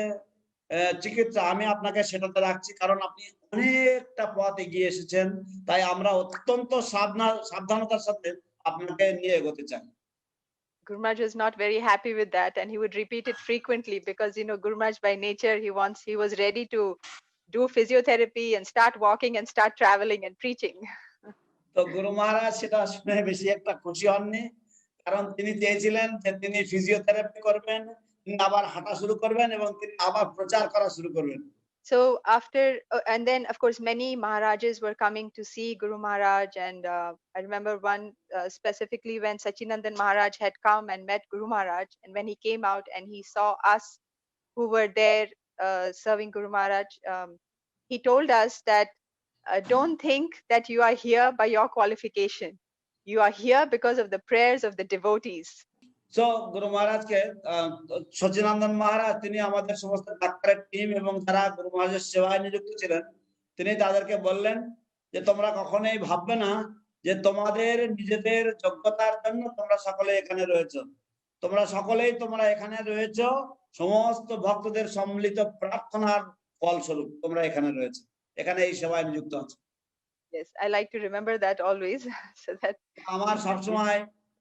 [SPEAKER 4] চিকিৎসা আমি আপনাকে সেটাতে রাখছি, কারণ আপনি অনেকটা পথ এগিয়ে এসেছেন, তাই আমরা অত্যন্ত সাবধানতার সাথে আপনাকে নিয়ে এগোতে চাই।
[SPEAKER 5] Guru Maharaj was not very happy with that, and he would repeat it frequently because Guru Maharaj by nature he was ready to do physiotherapy and start walking and start traveling and preaching.
[SPEAKER 4] তো গুরু মহারাজ সেটা শুনে বেশি একটা খুশি হননি, কারণ তিনি চেয়েছিলেন যে তিনি ফিজিওথেরাপি করবেন, তিনি আবার হাঁটা শুরু করবেন এবং তিনি আবার প্রচার করা শুরু করবেন।
[SPEAKER 5] So after and then of course many Maharajas were coming to see Guru Maharaj, and I remember one specifically when Sachinandan Maharaj had come and met Guru Maharaj, and when he came out and he saw us who were there serving Guru Maharaj, he told us that don't think that you are here by your qualification. You are here because of the prayers of the devotees.
[SPEAKER 4] So গুরু মহারাজকে সচিনন্দন মহারাজ তিনি আমাদের সমস্ত ডাক্তারের team এবং যারা গুরু মহারাজের সেবায় নিযুক্ত ছিলেন, তিনি তাদেরকে বললেন যে তোমরা কখনোই ভাববে না যে তোমাদের নিজেদের যোগ্যতার জন্য তোমরা সকলে এখানে রয়েছো, তোমরা এখানে রয়েছো সমস্ত ভক্তদের সম্মিলিত প্রার্থনার ফলস্বরূপ তোমরা এখানে রয়েছো, এখানে এই সেবায় নিযুক্ত আছো।
[SPEAKER 5] Yes, I like to remember that always. So that
[SPEAKER 4] আমার সবসময়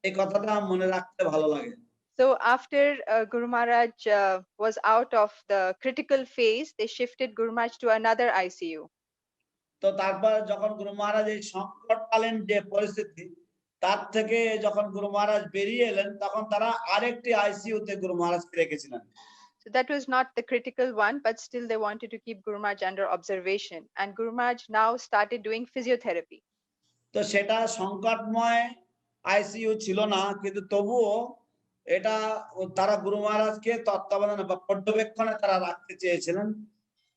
[SPEAKER 4] এই কথাটা মনে রাখতে ভালো লাগে।
[SPEAKER 5] So after Guru Maharaj was out of the critical phase, they shifted Guru Maharaj to another ICU.
[SPEAKER 4] তো তারপর যখন গুরু মহারাজ এই সংকটকালীন যে পরিস্থিতি তার থেকে যখন গুরু মহারাজ বেরিয়ে এলেন, তখন তারা আরেকটি আইসিইউতে গুরু মহারাজকে রেখেছিলেন।
[SPEAKER 5] So that was not the critical one, but still they wanted to keep Guru Maharaj under observation, and Guru Maharaj now started doing physiotherapy.
[SPEAKER 4] তো সেটা সংকটময় আইসিইউ ছিল না, কিন্তু তবুও এটা তারা গুরু মহারাজকে তত্ত্বাবধানে বা পর্যবেক্ষণে তারা রাখতে চেয়েছিলেন,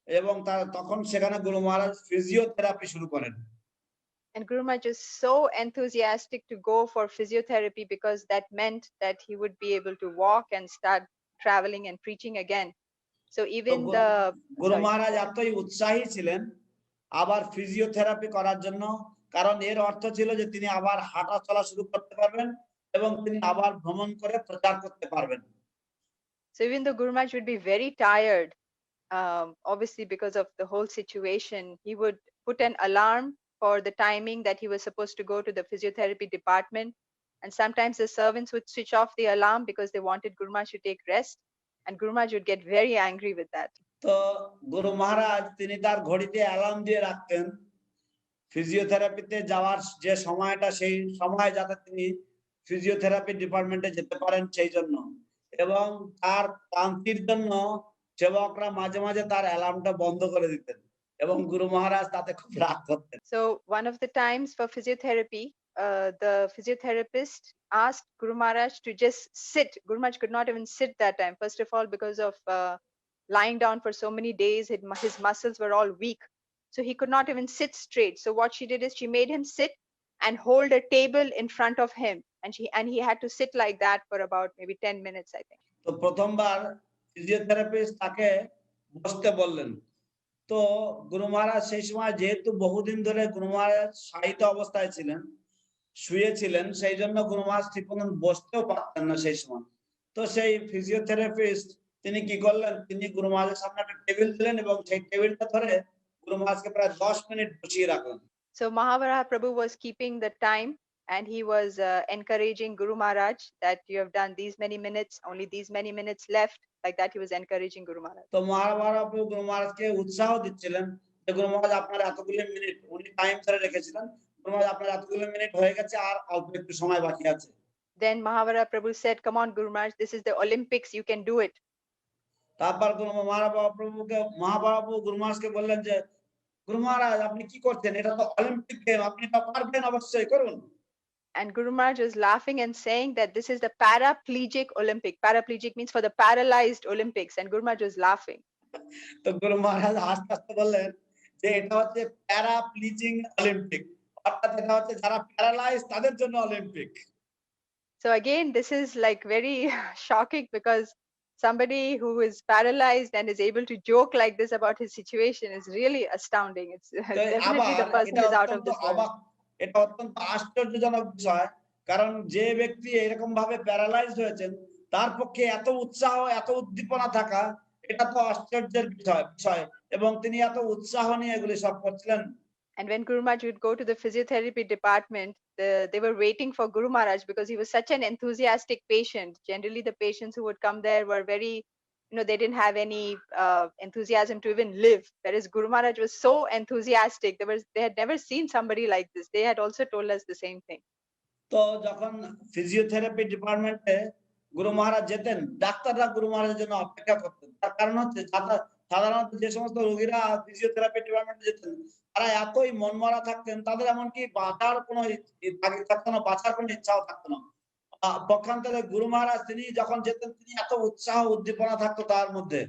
[SPEAKER 4] এবং তখন সেখানে গুরু মহারাজ ফিজিওথেরাপি শুরু করেন।
[SPEAKER 5] And Guru Maharaj was so enthusiastic to go for physiotherapy because that meant that he would be able to walk and start traveling and preaching again. So even the
[SPEAKER 4] গুরু মহারাজ এতই উৎসাহী ছিলেন আবার ফিজিওথেরাপি করার জন্য, কারণ এর অর্থ ছিল যে তিনি আবার হাঁটা চলা শুরু করতে পারবেন এবং তিনি আবার ভ্রমণ করে প্রচার করতে পারবেন।
[SPEAKER 5] So even though Guru Maharaj would be very tired, obviously because of the whole situation, he would put an alarm for the timing that he was supposed to go to the physiotherapy department, and sometimes the servants would switch off the alarm because they wanted Guru Maharaj to take rest, and Guru Maharaj would get very angry with that.
[SPEAKER 4] তো গুরু মহারাজ তিনি তার ঘড়িতে alarm দিয়ে রাখতেন ফিজিওথেরাপিতে যাওয়ার যে সময়টা, সেই সময় যাতে তিনি ফিজিওথেরাপি ডিপার্টমেন্টে যেতে পারেন সেই জন্য, এবং তার ক্লান্তির জন্য সেবকরা মাঝে মাঝে তার অ্যালার্মটা বন্ধ করে দিতেন এবং গুরু মহারাজ তাতে খুব রাগ করতেন।
[SPEAKER 5] So one of the times for physiotherapy, the physiotherapist asked Guru Maharaj to just sit. Guru Maharaj could not even sit that time. First of all, because of lying down for so many days, his muscles were all weak. So he could not even sit straight. So what she did is she made him sit and hold a table in front of him. And he had to sit like that for about maybe 10 minutes, I think.
[SPEAKER 4] তো প্রথমবার physiotherapist তাকে বসতে বললেন। তো গুরু মহারাজ সেই সময় যেহেতু বহুদিন ধরে গুরু মহারাজ শায়িত অবস্থায় ছিলেন, শুয়েছিলেন, সেই জন্য গুরু মহারাজ ঠিক মতন বসতেও পারতেন না সেই সময়। তো সেই ফিজিওথেরাপিস্ট তিনি কি করলেন, তিনি গুরু মহারাজের সামনে একটা টেবিল দিলেন এবং সেই টেবিলটা ধরে গুরু মহারাজকে প্রায় 10 মিনিট বসিয়ে রাখলেন।
[SPEAKER 5] So Mahavaraha Prabhu was keeping the time, and he was encouraging Guru Maharaj that you have done these many minutes, only these many minutes left. Like that, he was encouraging Guru Maharaj.
[SPEAKER 4] তো মহাভারত গুরু মহারাজকে উৎসাহ দিচ্ছিলেন যে গুরু মহারাজ আপনার এতগুলো minute উনি time ধরে রেখেছিলেন, গুরু মহারাজ আপনার এতগুলো মিনিট হয়ে গেছে, আর অল্প একটু সময় বাকি আছে।
[SPEAKER 5] Then Mahavara Prabhu said, "Come on, Guru Maharaj, this is the Olympics, you can do it."
[SPEAKER 4] তারপর মহাপ্রভু গুরু মহারাজকে বললেন যে, গুরু মহারাজ আপনি কি করছেন, এটা তো অলিম্পিক গেম, আপনি এটা পারবেন, অবশ্যই করুন।
[SPEAKER 5] And Guru Maharaj was laughing and saying that this is the paraplegic Olympic. Paraplegic means for the paralyzed Olympics. And Guru Maharaj was laughing.
[SPEAKER 4] তো গুরু মহারাজ হাসতে হাসতে বললেন যে এটা হচ্ছে প্যারাপ্লিজিং অলিম্পিক, অর্থাৎ এটা হচ্ছে যারা প্যারালাইজ তাদের জন্য Olympic.
[SPEAKER 5] So again, this is like very shocking, because somebody who is paralyzed and is able to joke like this about his situation is really astounding. It's definitely the
[SPEAKER 4] আবার
[SPEAKER 5] person
[SPEAKER 4] এটা
[SPEAKER 5] is out of
[SPEAKER 4] অত্যন্ত
[SPEAKER 5] this world.
[SPEAKER 4] অবাক, এটা অত্যন্ত আশ্চর্যজনক বিষয়, কারণ যে ব্যক্তি এরকম ভাবে প্যারালাইজড হয়েছেন তার পক্ষে এত উৎসাহ এত উদ্দীপনা থাকা, এটা তো আশ্চর্যের বিষয়, এবং তিনি এত উৎসাহ নিয়ে এগুলি সব করছিলেন।
[SPEAKER 5] And when Guru Maharaj would go to the physiotherapy department, they were waiting for Guru Maharaj because he was such an enthusiastic patient. Generally, the patients who would come there were very, they didn't have any enthusiasm to even live. Whereas Guru Maharaj was so enthusiastic. They had never seen somebody like this. They had also told us the same thing.
[SPEAKER 4] তো যখন physiotherapy ডিপার্টমেন্টে গুরু মহারাজ যেতেন, ডাক্তাররা গুরু মহারাজের জন্য অপেক্ষা করতেন। তার কারণ হচ্ছে সাধারণত যে সমস্ত রোগীরা ফিজিওথেরাপি ডিপার্টমেন্টে যেতেন তারা এতই মনমরা থাকতেন, তাদের এমনকি বাঁচার কোনো তাগিদ থাকতো না, বাঁচার কোনো ইচ্ছাও থাকতো না। পক্ষান্তরে গুরু মহারাজ তিনি যখন যেতেন, তিনি এত উৎসাহ উদ্দীপনা থাকতো তার মধ্যে,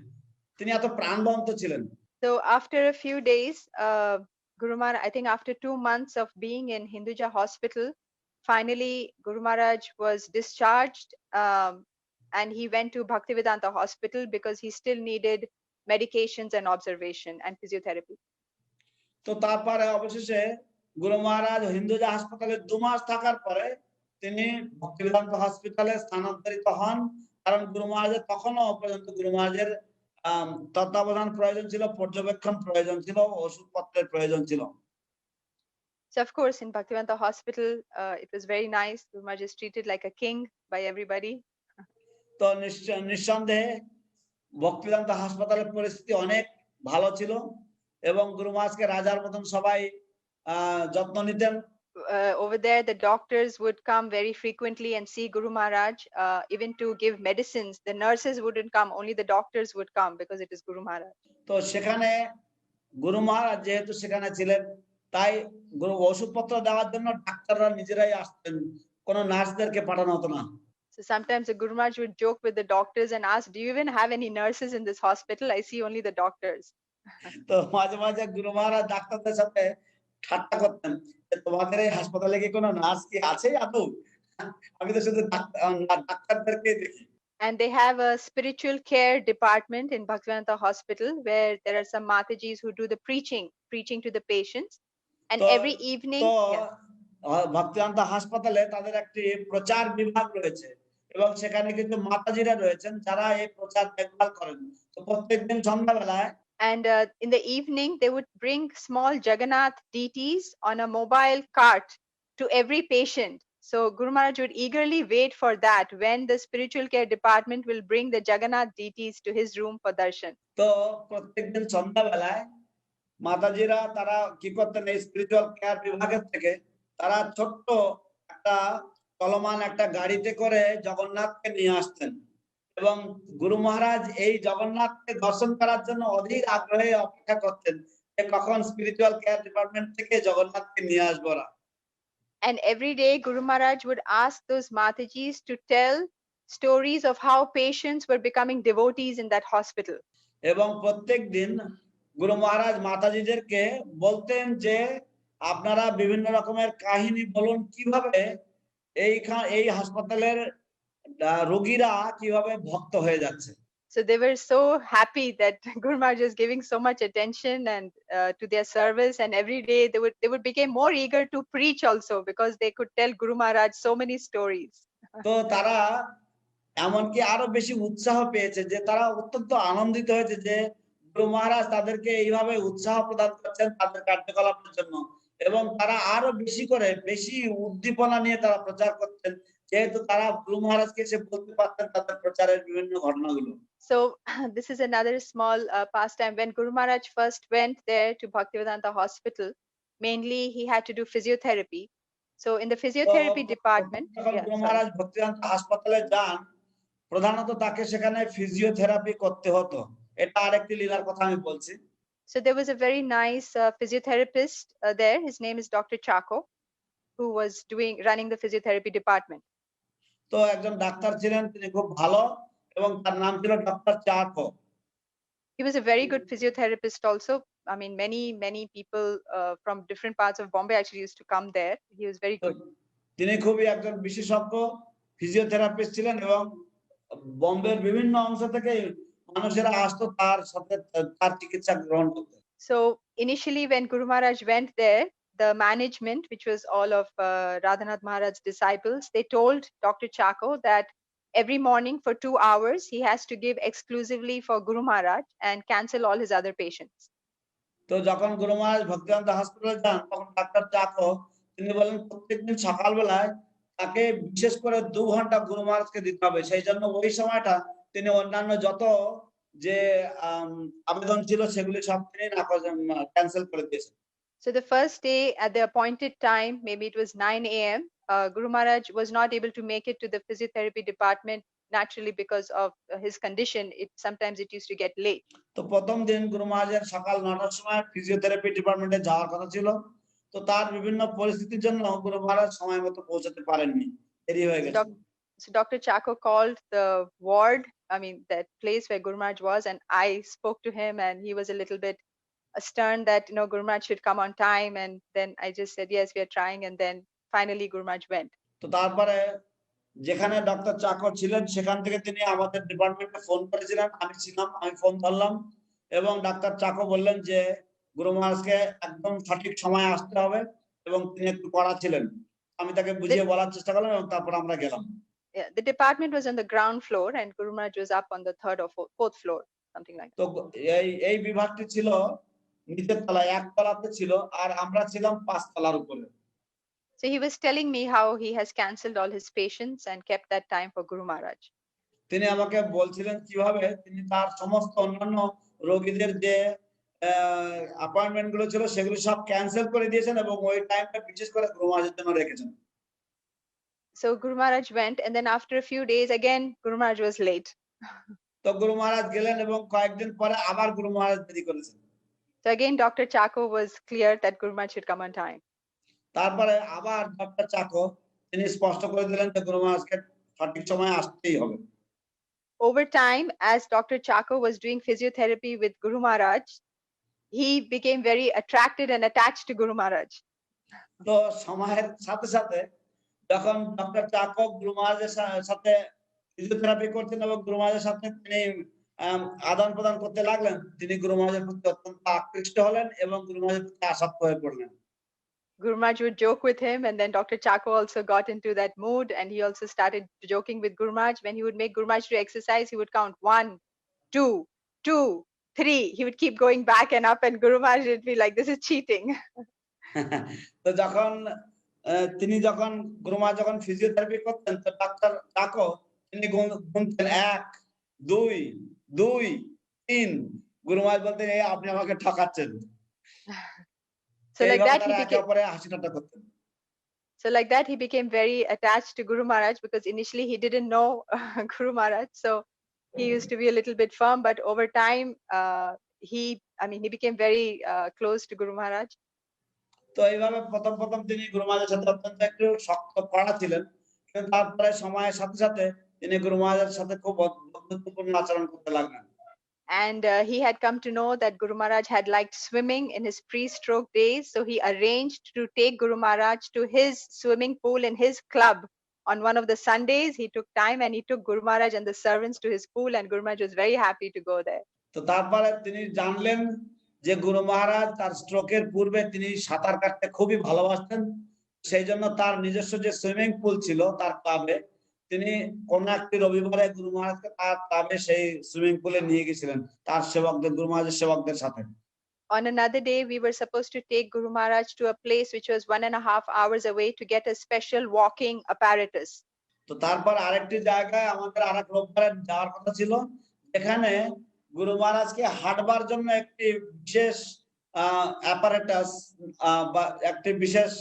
[SPEAKER 4] তিনি এত প্রাণবন্ত ছিলেন।
[SPEAKER 5] So after a few days, Guru Maharaj, I think after 2 months of being in Hinduja hospital, finally Guru Maharaj was discharged, and he went to Bhaktivedanta hospital because he still needed medications and observation and physiotherapy.
[SPEAKER 4] তো তারপরে অবশেষে গুরু মহারাজ হিন্দুজা হাসপাতালে 2 মাস থাকার পরে তিনি ভক্তিবেদান্ত হসপিটালে স্থানান্তরিত হন, কারণ গুরু মহারাজের তখনও পর্যন্ত গুরু মহারাজের তত্ত্বাবধান প্রয়োজন ছিল, পর্যবেক্ষণ প্রয়োজন ছিল, ওষুধপত্রের প্রয়োজন ছিল।
[SPEAKER 5] So of course, in Bhaktivedanta hospital, it was very nice. Guru Maharaj is treated like a king by everybody.
[SPEAKER 4] তো নিঃসন্দেহে ভক্তিবেদান্ত হাসপাতালের পরিস্থিতি অনেক ভালো ছিল, এবং গুরু মহারাজকে রাজার মতন সবাই যত্ন নিতেন।
[SPEAKER 5] Over there, the doctors would come very frequently and see Guru Maharaj, even to give medicines. The nurses wouldn't come, only the doctors would come because it is Guru Maharaj.
[SPEAKER 4] তো সেখানে গুরু মহারাজ যেহেতু সেখানে ছিলেন, তাই ওষুধপত্র দেওয়ার জন্য ডাক্তাররা নিজেরাই আসতেন, কোনো নার্সদেরকে পাঠানো হতো না।
[SPEAKER 5] So sometimes the Guru Maharaj would joke with the doctors and ask, "Do you even have any nurses in this hospital? I see only the doctors."
[SPEAKER 4] তো মাঝে মাঝে গুরু মহারাজ ডাক্তারদের সাথে ঠাট্টা করতেন যে তোমাদের এই হাসপাতালে কি কোনো নার্স কি আছে আদৌ? আমি তো শুধু ডাক্তারদেরকে দেখি।
[SPEAKER 5] And they have a spiritual care department in Bhaktivedanta hospital where there are some Matajis who do the preaching to the patients. And every evening,
[SPEAKER 4] Bhaktivedanta হাসপাতালে তাদের একটি প্রচার বিভাগ রয়েছে, এবং সেখানে কিন্তু মাতাজিরা রয়েছেন যারা এই প্রচার দেখভাল করেন। তো প্রত্যেকদিন সন্ধ্যাবেলায়
[SPEAKER 5] and in the evening, they would bring small Jagannath deities on a mobile cart to every patient. So Guru Maharaj would eagerly wait for that, when the spiritual care department will bring the Jagannath deities to his room for darshan.
[SPEAKER 4] তো প্রত্যেকদিন সন্ধ্যাবেলায় মাতাজিরা তারা কি করতেন, এই spiritual care বিভাগের থেকে তারা ছোট্ট একটা চলমান একটা গাড়িতে করে জগন্নাথকে নিয়ে আসতেন, এবং গুরু মহারাজ এই জগন্নাথকে দর্শন করার জন্য অধীর আগ্রহে অপেক্ষা করতেন যে কখন স্পিরিচুয়াল কেয়ার ডিপার্টমেন্ট থেকে জগন্নাথকে নিয়ে আসবো।
[SPEAKER 5] And every day Guru Maharaj would ask those Matajis to tell stories of how patients were becoming devotees in that hospital.
[SPEAKER 4] এবং প্রত্যেকদিন গুরু মহারাজ মাতাজিদেরকে বলতেন যে আপনারা বিভিন্ন রকমের কাহিনী বলুন কিভাবে এই হাসপাতালের রোগীরা কিভাবে ভক্ত হয়ে যাচ্ছে।
[SPEAKER 5] So they were so happy that Guru Maharaj is giving so much attention and to their service, and every day they would become more eager to preach also, because they could tell Guru Maharaj so many stories.
[SPEAKER 4] তো তারা এমনকি আরো বেশি উৎসাহ পেয়েছে, যে তারা অত্যন্ত আনন্দিত হয়েছে যে গুরু মহারাজ তাদেরকে এইভাবে উৎসাহ প্রদান করছেন তাদের কার্যকলাপের জন্য, এবং তারা আরো বেশি করে বেশি উদ্দীপনা নিয়ে তারা প্রচার করতেন, যেহেতু তারা গুরু মহারাজকে এসে বলতে পারতেন তাদের প্রচারের বিভিন্ন ঘটনাগুলো।
[SPEAKER 5] So this is another small pastime. When Guru Maharaj first went there to Bhaktivedanta hospital, mainly he had to do physiotherapy. So in the
[SPEAKER 4] তো
[SPEAKER 5] physiotherapy department,
[SPEAKER 4] যখন
[SPEAKER 5] yeah,
[SPEAKER 4] গুরু
[SPEAKER 5] sorry.
[SPEAKER 4] মহারাজ ভক্তিদান্ত হাসপাতালে যান, প্রধানত তাকে সেখানে ফিজিওথেরাপি করতে হতো। এটা আরেকটি লীলার কথা আমি বলছি।
[SPEAKER 5] So there was a very nice physiotherapist there. His name is Dr. Chako, who was running the physiotherapy department.
[SPEAKER 4] তো একজন ডাক্তার ছিলেন, তিনি খুব ভালো, এবং তার নাম ছিল doctor চাকো।
[SPEAKER 5] He was a very good physiotherapist also. I mean, many people from different parts of Bombay actually used to come there. He was very
[SPEAKER 4] তো
[SPEAKER 5] good.
[SPEAKER 4] তিনি খুবই একজন বিশেষজ্ঞ ফিজিওথেরাপিস্ট ছিলেন, এবং বম্বের বিভিন্ন অংশ থেকে মানুষেরা আসতো তার সাথে তার চিকিৎসা গ্রহণ করতে।
[SPEAKER 5] So initially when Guru Maharaj went there, the management, which was all of Radhanath Maharaj's disciples, they told Dr. Chako that every morning for 2 hours he has to give exclusively for Guru Maharaj and cancel all his other patients.
[SPEAKER 4] তো যখন গুরু মহারাজ ভক্তিদান্ত হাসপাতালে যান, তখন doctor চাকো তিনি বলেন প্রত্যেকদিন সকালবেলায় তাকে বিশেষ করে 2 ঘন্টা গুরু মহারাজকে দিতে হবে। সেই জন্য ওই সময়টা তিনি অন্যান্য যত যে আবেদন ছিল সেগুলি সব তিনি ক্যান্সেল করে দিয়েছেন।
[SPEAKER 5] So the first day at the appointed time, maybe it was 9 a.m., Guru Maharaj was not able to make it to the physiotherapy department naturally because of his condition. Sometimes it used to get late.
[SPEAKER 4] তো প্রথম দিন গুরু মহারাজের সকাল 9টার সময় physiotherapy ডিপার্টমেন্টে যাওয়ার কথা ছিল। তো তার বিভিন্ন পরিস্থিতির জন্য গুরু মহারাজ সময় মতো পৌঁছাতে পারেননি, দেরি হয়ে গেছে।
[SPEAKER 5] So Dr. Chako called the ward, I mean that place where Guru Maharaj was, and I spoke to him, and he was a little bit stern that Guru Maharaj should come on time, and then I just said yes, we are trying, and then finally Guru Maharaj went.
[SPEAKER 4] তো তারপরে যেখানে doctor চাকর ছিলেন সেখান থেকে তিনি আমাদের ডিপার্টমেন্টে ফোন করেছিলেন, আমি ছিলাম, আমি ফোন ধরলাম, এবং ডাক্তার চাকো বললেন যে গুরু মহারাজকে একদম সঠিক সময়ে আসতে হবে, এবং তিনি একটু কড়া ছিলেন। আমি তাকে বুঝিয়ে বলার চেষ্টা করলাম, এবং তারপর আমরা গেলাম।
[SPEAKER 5] Yeah, the department was on the ground floor and Guru Maharaj was up on the third or fourth floor, something like that.
[SPEAKER 4] তো এই বিভাগটি ছিল নিচের তলায়, একতলাতে ছিল, আর আমরা ছিলাম 5 তলার উপরে।
[SPEAKER 5] So he was telling me how he has cancelled all his patients and kept that time for Guru Maharaj.
[SPEAKER 4] তিনি আমাকে বলছিলেন কিভাবে তিনি তার সমস্ত অন্যান্য রোগীদের যে অ্যাপয়েন্টমেন্ট গুলো ছিল সেগুলো সব ক্যান্সেল করে দিয়েছেন, এবং ওই টাইমটা বিশেষ করে গুরু মহারাজের জন্য রেখেছেন।
[SPEAKER 5] So Guru Maharaj went, and then after a few days again Guru Maharaj was late.
[SPEAKER 4] তো গুরু মহারাজ গেলেন, এবং কয়েকদিন পরে আবার গুরু মহারাজ দেরি করেছেন।
[SPEAKER 5] So again Dr. Chako was clear that Guru Maharaj should come on time.
[SPEAKER 4] তারপরে আবার ডক্টর চাকো তিনি স্পষ্ট করে দিলেন যে গুরু মহারাজকে সঠিক সময়ে আসতেই হবে।
[SPEAKER 5] Over time, as Dr. Chako was doing physiotherapy with Guru Maharaj, he became very attracted and attached to Guru Maharaj.
[SPEAKER 4] তো সময়ের সাথে সাথে যখন ডক্টর চাকো গুরু মহারাজের সাথে ফিজিওথেরাপি করতেন এবং গুরু মহারাজের সাথে তিনি আদান প্রদান করতে লাগলেন, তিনি গুরু মহারাজের প্রতি অত্যন্ত আকৃষ্ট হলেন এবং গুরু মহারাজের প্রতি আসক্ত হয়ে পড়লেন।
[SPEAKER 5] Guru Maharaj would joke with him, and then Dr. Chako also got into that mood, and he also started joking with Guru Maharaj. When he would make Guru Maharaj do exercise, he would count 1, 2, 2, 3. He would keep going back and up, and Guru Maharaj would be like, "This is cheating."
[SPEAKER 4] তো তিনি যখন গুরু মহারাজ যখন physiotherapy করতেন, তো doctor চাকো তিনি গুনতেন 1, 2, 2, 3। গুরু মহারাজ বলতেন এই আপনি আমাকে ঠকাচ্ছেন।
[SPEAKER 5] So like that he became very attached to Guru Maharaj, because initially he didn't know Guru Maharaj, so he used to be a little bit firm, but over time he became very close to Guru Maharaj.
[SPEAKER 4] তো এইভাবে প্রথম তিনি গুরু মহারাজের সাথে অত্যন্ত একটু শক্ত কড়া ছিলেন, কিন্তু তারপরে সময়ের সাথে সাথে তিনি গুরু মহারাজের সাথে খুব বন্ধুত্বপূর্ণ আচরণ করতে লাগলেন।
[SPEAKER 5] And he had come to know that Guru Maharaj had liked swimming in his pre-stroke days, so he arranged to take Guru Maharaj to his swimming pool in his club. On one of the Sundays, he took time and he took Guru Maharaj and the servants to his pool, and Guru Maharaj was very happy to go there.
[SPEAKER 4] তো তারপরে তিনি জানলেন যে গুরু মহারাজ তার স্ট্রোকের পূর্বে তিনি সাঁতার কাটতে খুবই ভালোবাসতেন, সেই জন্য তার নিজস্ব যে সুইমিং পুল ছিল তার ক্লাবে তিনি কোন একটি রবিবারে গুরু মহারাজকে তার ক্লাবে সেই সুইমিং পুলে নিয়ে গেছিলেন তার সেবকদের, গুরু মহারাজের সেবকদের সাথে।
[SPEAKER 5] On another day, we were supposed to take Guru Maharaj to a place which was 1.5 hours away to get a special walking apparatus.
[SPEAKER 4] তো তারপর আরেকটি জায়গায় আমাদের আরেক রোববারে যাওয়ার কথা ছিল, যেখানে গুরু মহারাজকে হাঁটবার জন্য একটি বিশেষ অ্যাপারেটাস বা একটি বিশেষ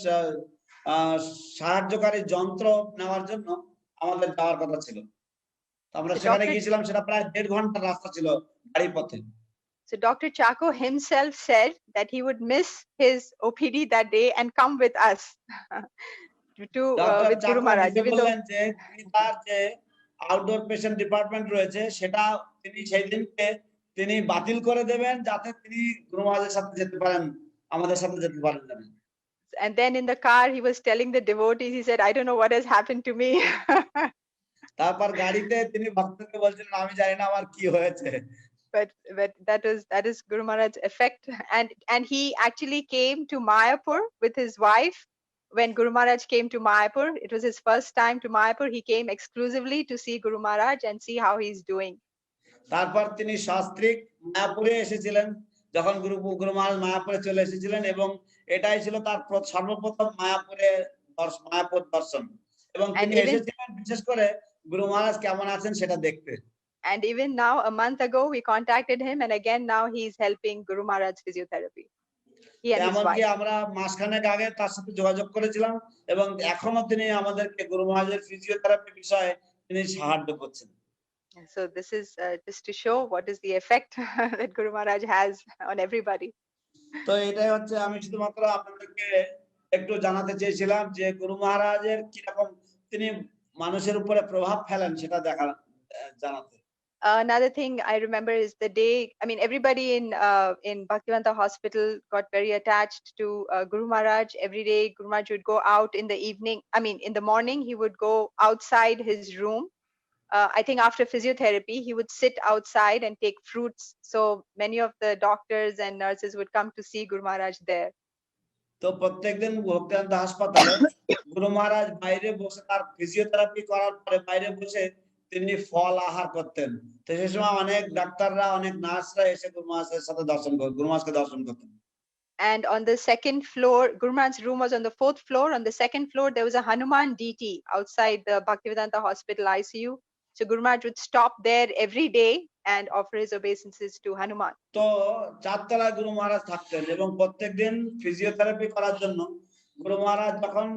[SPEAKER 4] সাহায্যকারী যন্ত্র নেওয়ার জন্য আমাদের যাওয়ার কথা ছিল। আমরা
[SPEAKER 5] So
[SPEAKER 4] সেখানে
[SPEAKER 5] Dr.
[SPEAKER 4] গিয়েছিলাম, সেটা প্রায় 1.5 ঘন্টার রাস্তা ছিল গাড়ি পথে।
[SPEAKER 5] So Dr. Chako himself said that he would miss his OPD that day and come with us
[SPEAKER 4] doctor
[SPEAKER 5] with Guru
[SPEAKER 4] চাকো
[SPEAKER 5] Maharaj,
[SPEAKER 4] নিজে
[SPEAKER 5] even though
[SPEAKER 4] বললেন যে তিনি তার যে আউটডোর পেশেন্ট ডিপার্টমেন্ট রয়েছে সেটা তিনি সেই দিনকে তিনি বাতিল করে দেবেন, যাতে তিনি গুরু মহারাজের সাথে যেতে পারেন, আমাদের সাথে যেতে পারেন না।
[SPEAKER 5] and then in the car he was telling the devotees, he said, I don't know what has happened to me.
[SPEAKER 4] তারপর গাড়িতে তিনি ভক্তকে বলছিলেন, আমি জানি না আমার কি হয়েছে।
[SPEAKER 5] but that is Guru Maharaj's effect, and he actually came to Mayapur with his wife. When Guru Maharaj came to Mayapur, it was his first time to Mayapur. He came exclusively to see Guru Maharaj and see how he's doing.
[SPEAKER 4] তারপর তিনি শাস্ত্রিক মায়াপুরে এসেছিলেন, যখন গুরু মহারাজ মায়াপুরে চলে এসেছিলেন, এবং এটাই ছিল তার সর্বপ্রথম মায়াপুর দর্শন, এবং তিনি এসেছিলেন বিশেষ করে গুরু মহারাজ কেমন আছেন সেটা দেখতে।
[SPEAKER 5] And even now, a month ago, we contacted him, and again now he's helping Guru Maharaj physiotherapy. He and his
[SPEAKER 4] এমনকি
[SPEAKER 5] wife.
[SPEAKER 4] আমরা মাসখানেক আগে তার সাথে যোগাযোগ করেছিলাম, এবং এখনো তিনি আমাদেরকে গুরু মহারাজের ফিজিওথেরাপি বিষয়ে তিনি সাহায্য করছেন।
[SPEAKER 5] So this is just to show what is the effect that Guru Maharaj has on everybody.
[SPEAKER 4] তো এটাই হচ্ছে, আমি শুধুমাত্র আপনাদেরকে একটু জানাতে চেয়েছিলাম যে গুরু মহারাজের কিরকম তিনি মানুষের উপরে প্রভাব ফেলেন সেটা জানাতে।
[SPEAKER 5] Another thing I remember is the day, I mean, everybody in Bhaktivedanta Hospital got very attached to Guru Maharaj. Every day, Guru Maharaj would go out in the evening. I mean, in the morning, he would go outside his room. I think after physiotherapy, he would sit outside and take fruits. So many of the doctors and nurses would come to see Guru Maharaj there.
[SPEAKER 4] তো প্রত্যেকদিন ভক্তিবেদান্ত হাসপাতালে গুরু মহারাজ বাইরে বসে তার physiotherapy করার পরে বাইরে বসে তিনি ফল আহার করতেন। তো সেই সময় অনেক ডাক্তাররা, অনেক নার্সরা এসে গুরু মহারাজের সাথে গুরু মহারাজকে দর্শন করতেন।
[SPEAKER 5] And on the second floor, Guru Maharaj's room was on the 4th floor. On the second floor, there was a Hanuman DT outside the Bhaktivedanta Hospital ICU. So Guru Maharaj would stop there every day and offer his obeisances to Hanuman.
[SPEAKER 4] তো 4 তলায় গুরু মহারাজ থাকতেন, এবং প্রত্যেকদিন physiotherapy করার জন্য গুরু মহারাজ যখন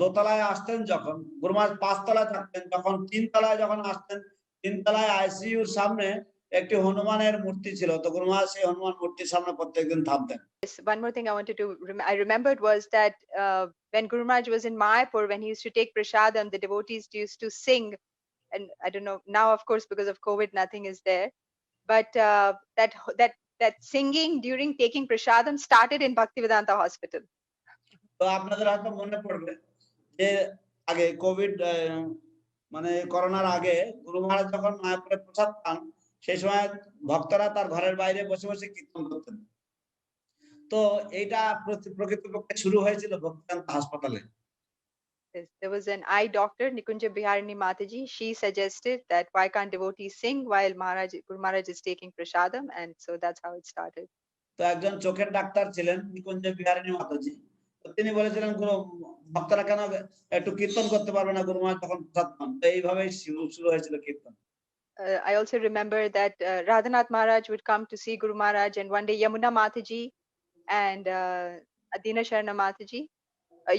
[SPEAKER 4] দোতলায় আসতেন, যখন গুরু মহারাজ 5 তলায় থাকতেন, যখন 3 তলায় যখন আসতেন, 3 তলায় আইসিইউর সামনে একটি হনুমানের মূর্তি ছিল। তো গুরু মহারাজ সেই হনুমান মূর্তির সামনে প্রত্যেকদিন থামতেন।
[SPEAKER 5] Yes, one more thing I wanted to I remembered was that when Guru Maharaj was in Mayapur, when he used to take prasadam, the devotees used to sing. And I don't know now, of course, because of COVID, nothing is there. But that singing during taking prasadam started in Bhaktivedanta Hospital.
[SPEAKER 4] তো আপনাদের হয়তো মনে পড়বে যে আগে Covid মানে করোনার আগে গুরু মহারাজ যখন মায়াপুরে প্রসাদ পান, সেই সময় ভক্তরা তার ঘরের বাইরে বসে বসে কীর্তন করতেন। তো এইটা প্রকৃতপক্ষে শুরু হয়েছিল ভক্তিবেদান্ত হাসপাতালে।
[SPEAKER 5] There was an eye doctor, Nikunja Biharini Mataji. She suggested that why can't devotees sing while Guru Maharaj is taking prasadam, and so that's how it started.
[SPEAKER 4] তো একজন চোখের ডাক্তার ছিলেন নিকুঞ্জ বিহারিণী মাতাজি, তো তিনি বলেছিলেন গুরু ভক্তরা কেন একটু কীর্তন করতে পারবে না গুরু মহারাজ তখন প্রসাদ পান। তো এইভাবেই শুরু হয়েছিল কীর্তন।
[SPEAKER 5] I also remember that Radhanath Maharaj would come to see Guru Maharaj, and one day Yamuna Mataji and Dina Sharna Mataji,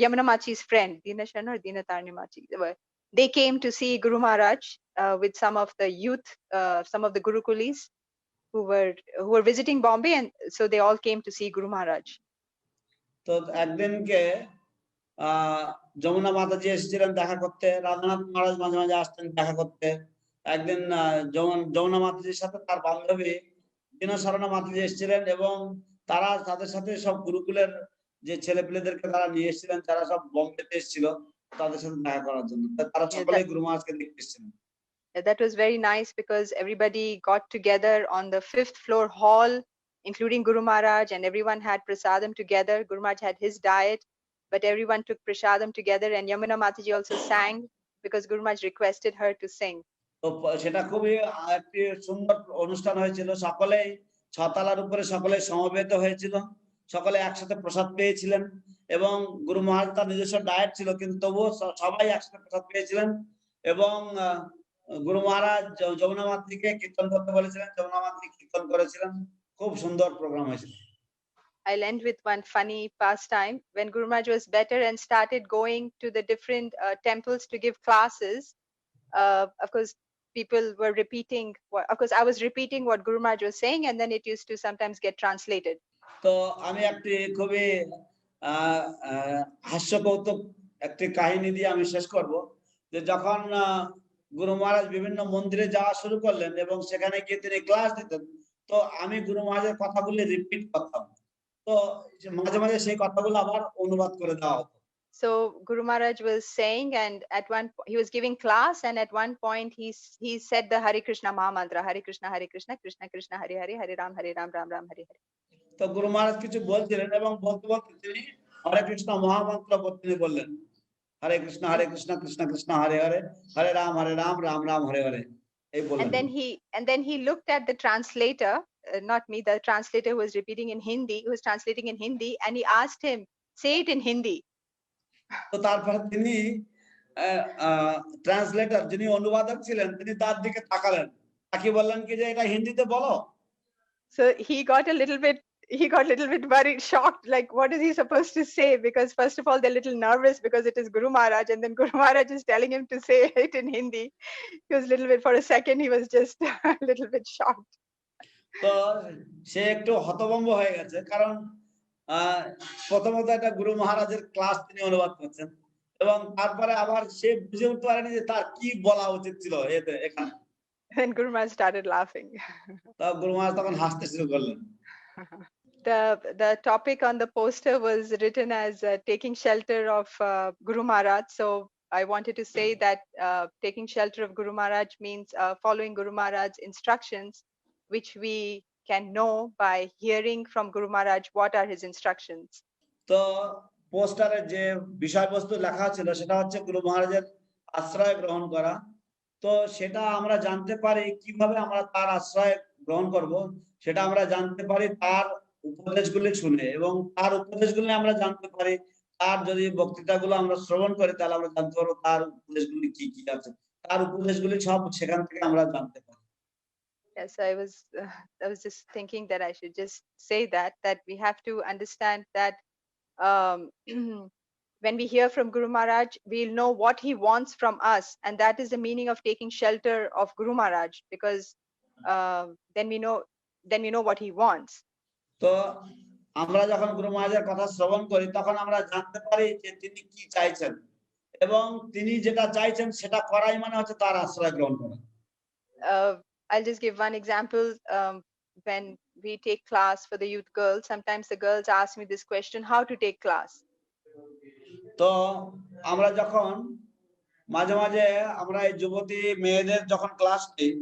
[SPEAKER 5] Yamuna Machi's friend, Dina Sharna or Dina Tarni Machi, they came to see Guru Maharaj with some of the youth, some of the Gurukulis who were visiting Bombay, and so they all came to see Guru Maharaj.
[SPEAKER 4] তো একদিনকে যমুনা মাতাজি এসেছিলেন দেখা করতে, রাধানাথ মহারাজ মাঝে মাঝে আসতেন দেখা করতে। একদিন যমুনা মাতাজির সাথে তার বান্ধবী দীনশরণা মাতাজি এসেছিলেন, এবং তারা তাদের সাথে সব গুরুকুলের যে ছেলেপেলেদেরকে তারা নিয়ে এসেছিলেন, যারা সব বোম্বেতে এসেছিল তাদের সাথে দেখা করার জন্য। তারা সকলেই গুরু মহারাজকে দেখতে এসেছিলেন।
[SPEAKER 5] That was very nice because everybody got together on the 5th floor hall, including Guru Maharaj, and everyone had prasadam together. Guru Maharaj had his diet, but everyone took prasadam together, and Yamuna Mataji also sang because Guru Maharaj requested her to sing.
[SPEAKER 4] তো সেটা খুবই একটি সুন্দর অনুষ্ঠান হয়েছিল। সকলেই 6 তলার উপরে সকলে সমবেত হয়েছিল, সকলে একসাথে প্রসাদ পেয়েছিলেন, এবং গুরু মহারাজ তার নিজস্ব ডায়েট ছিল, কিন্তু তবুও সবাই একসাথে প্রসাদ পেয়েছিলেন। এবং গুরু মহারাজ যমুনা মাতাজিকে কীর্তন করতে বলেছিলেন, যমুনা মাতাজি কীর্তন করেছিলেন, খুব সুন্দর প্রোগ্রাম হয়েছিল।
[SPEAKER 5] I'll end with one funny pastime. When Guru Maharaj was better and started going to the different temples to give classes, of course, people were repeating. Of course, I was repeating what Guru Maharaj was saying, and then it used to sometimes get translated.
[SPEAKER 4] তো আমি একটি খুবই হাস্যকৌতুক একটি কাহিনী দিয়ে আমি শেষ করব, যে যখন গুরু মহারাজ বিভিন্ন মন্দিরে যাওয়া শুরু করলেন এবং সেখানে গিয়ে তিনি ক্লাস দিতেন, তো আমি গুরু মহারাজের কথাগুলি রিপিট করতাম। তো মাঝে মাঝে সেই কথাগুলো আবার অনুবাদ করে দেওয়া হতো।
[SPEAKER 5] So Guru Maharaj was saying, and at one he was giving class, and at one point he said the Hare Krishna Maha Mantra, Hare Krishna Krishna Krishna Hare Hare, Hare Ram Ram Ram Hare Hare.
[SPEAKER 4] তো গুরু মহারাজ কিছু বলছিলেন এবং বলতে বলতে তিনি হরে কৃষ্ণ মহামন্ত্র তিনি বললেন, হরে কৃষ্ণ কৃষ্ণ কৃষ্ণ হরে হরে, হরে রাম রাম রাম হরে হরে, এই বললেন।
[SPEAKER 5] And then he looked at the translator, not me, the translator who was repeating in Hindi, who was translating in Hindi, and he asked him, say it in Hindi.
[SPEAKER 4] তো তারপর তিনি ট্রান্সলেটর যিনি অনুবাদক ছিলেন তিনি তার দিকে তাকালেন, তাকে বললেন কি যে এটা হিন্দিতে বলো।
[SPEAKER 5] So he got a little bit worried, shocked, like what is he supposed to say? Because first of all, they're a little nervous because it is Guru Maharaj, and then Guru Maharaj is telling him to say it in Hindi. He was a little bit, for a second, he was just a little bit shocked.
[SPEAKER 4] তো সে একটু হতভম্ব হয়ে গেছে, কারণ প্রথমত এটা গুরু মহারাজের class তিনি অনুবাদ করছেন, এবং তারপরে আবার সে বুঝে উঠতে পারেনি যে তার কি বলা উচিত ছিল এখানে।
[SPEAKER 5] Then Guru Maharaj started laughing.
[SPEAKER 4] তো গুরু মহারাজ তখন হাসতে শুরু করলেন।
[SPEAKER 5] The topic on the poster was written as taking shelter of Guru Maharaj. So I wanted to say that taking shelter of Guru Maharaj means following Guru Maharaj's instructions, which we can know by hearing from Guru Maharaj what are his instructions.
[SPEAKER 4] তো পোস্টারে যে বিষয়বস্তু লেখা ছিল সেটা হচ্ছে গুরু মহারাজের আশ্রয় গ্রহণ করা। তো সেটা আমরা জানতে পারি কিভাবে আমরা তার আশ্রয় গ্রহণ করব, সেটা আমরা জানতে পারি তার উপদেশগুলি শুনে, এবং তার উপদেশগুলি আমরা জানতে পারি, তার যদি বক্তৃতাগুলো আমরা শ্রবণ করি তাহলে আমরা জানতে পারবো তার উপদেশগুলি কি কি আছে, তার উপদেশগুলি সব সেখান থেকে আমরা জানতে পারি।
[SPEAKER 5] Yes, I was just thinking that I should just say that we have to understand that when we hear from Guru Maharaj, we'll know what he wants from us, and that is the meaning of taking shelter of Guru Maharaj, because then we know what he wants.
[SPEAKER 4] তো আমরা যখন গুরু মহারাজের কথা শ্রবণ করি তখন আমরা জানতে পারি যে তিনি কি চাইছেন, এবং তিনি যেটা চাইছেন সেটা করাই মানে হচ্ছে তার আশ্রয় গ্রহণ করা।
[SPEAKER 5] I'll just give one example. When we take class for the youth girls, sometimes the girls ask me this question, how to take class.
[SPEAKER 4] তো আমরা যখন মাঝে মাঝে আমরা এই যুবতী মেয়েদের যখন ক্লাস নিই,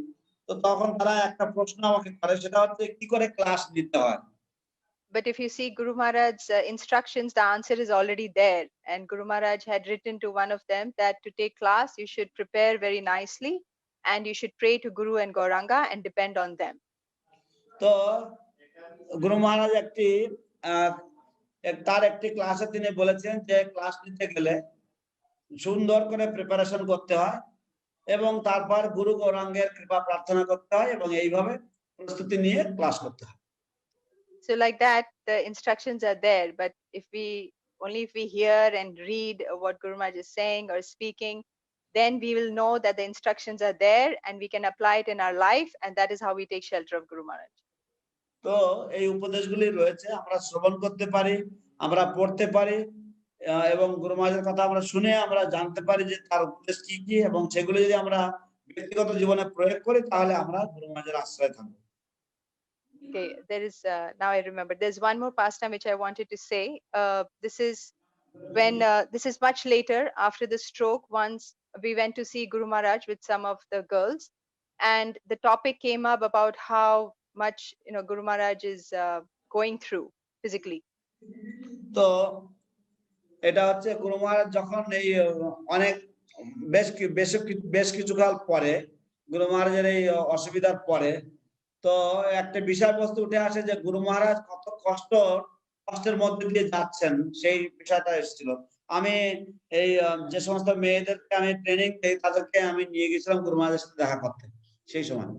[SPEAKER 4] তো তখন তারা একটা প্রশ্ন আমাকে করে, সেটা হচ্ছে কি করে ক্লাস নিতে হয়।
[SPEAKER 5] But if you see Guru Maharaj's instructions, the answer is already there. And Guru Maharaj had written to one of them that to take class, you should prepare very nicely, and you should pray to Guru and Gauranga and depend on them.
[SPEAKER 4] তো গুরু মহারাজ তার একটি ক্লাসে তিনি বলেছেন যে class নিতে গেলে সুন্দর করে প্রিপারেশন করতে হয়, এবং তারপর গুরু গৌরাঙ্গের কৃপা প্রার্থনা করতে হয়, এবং এইভাবে প্রস্তুতি নিয়ে ক্লাস করতে হয়।
[SPEAKER 5] So like that, the instructions are there. But if we hear and read what Guru Maharaj is saying or speaking, then we will know that the instructions are there and we can apply it in our life, and that is how we take shelter of Guru Maharaj.
[SPEAKER 4] তো এই উপদেশগুলি রয়েছে, আমরা শ্রবণ করতে পারি, আমরা পড়তে পারি, এবং গুরু মহারাজের কথা আমরা শুনে আমরা জানতে পারি যে তার উপদেশ কি কি, এবং সেগুলো যদি আমরা ব্যক্তিগত জীবনে প্রয়োগ করি তাহলে আমরা গুরু মহারাজের আশ্রয় থাকবো।
[SPEAKER 5] Okay, there is now I remember there's one more pastime which I wanted to say. This is when this is much later after the stroke. Once we went to see Guru Maharaj with some of the girls, and the topic came up about how much Guru Maharaj is going through physically.
[SPEAKER 4] তো এটা হচ্ছে গুরু মহারাজ যখন এই অনেক বেশ কিছু কাল পরে গুরু মহারাজের এই অসুবিধার পরে, তো একটা বিষয়বস্তু উঠে আসে যে গুরু মহারাজ কত কষ্টের মধ্যে দিয়ে যাচ্ছেন, সেই বিষয়টা এসেছিল। আমি এই যে সমস্ত মেয়েদেরকে আমি ট্রেনিং দিই তাদেরকে আমি নিয়ে গেছিলাম গুরু মহারাজের সাথে দেখা করতে সেই সময়।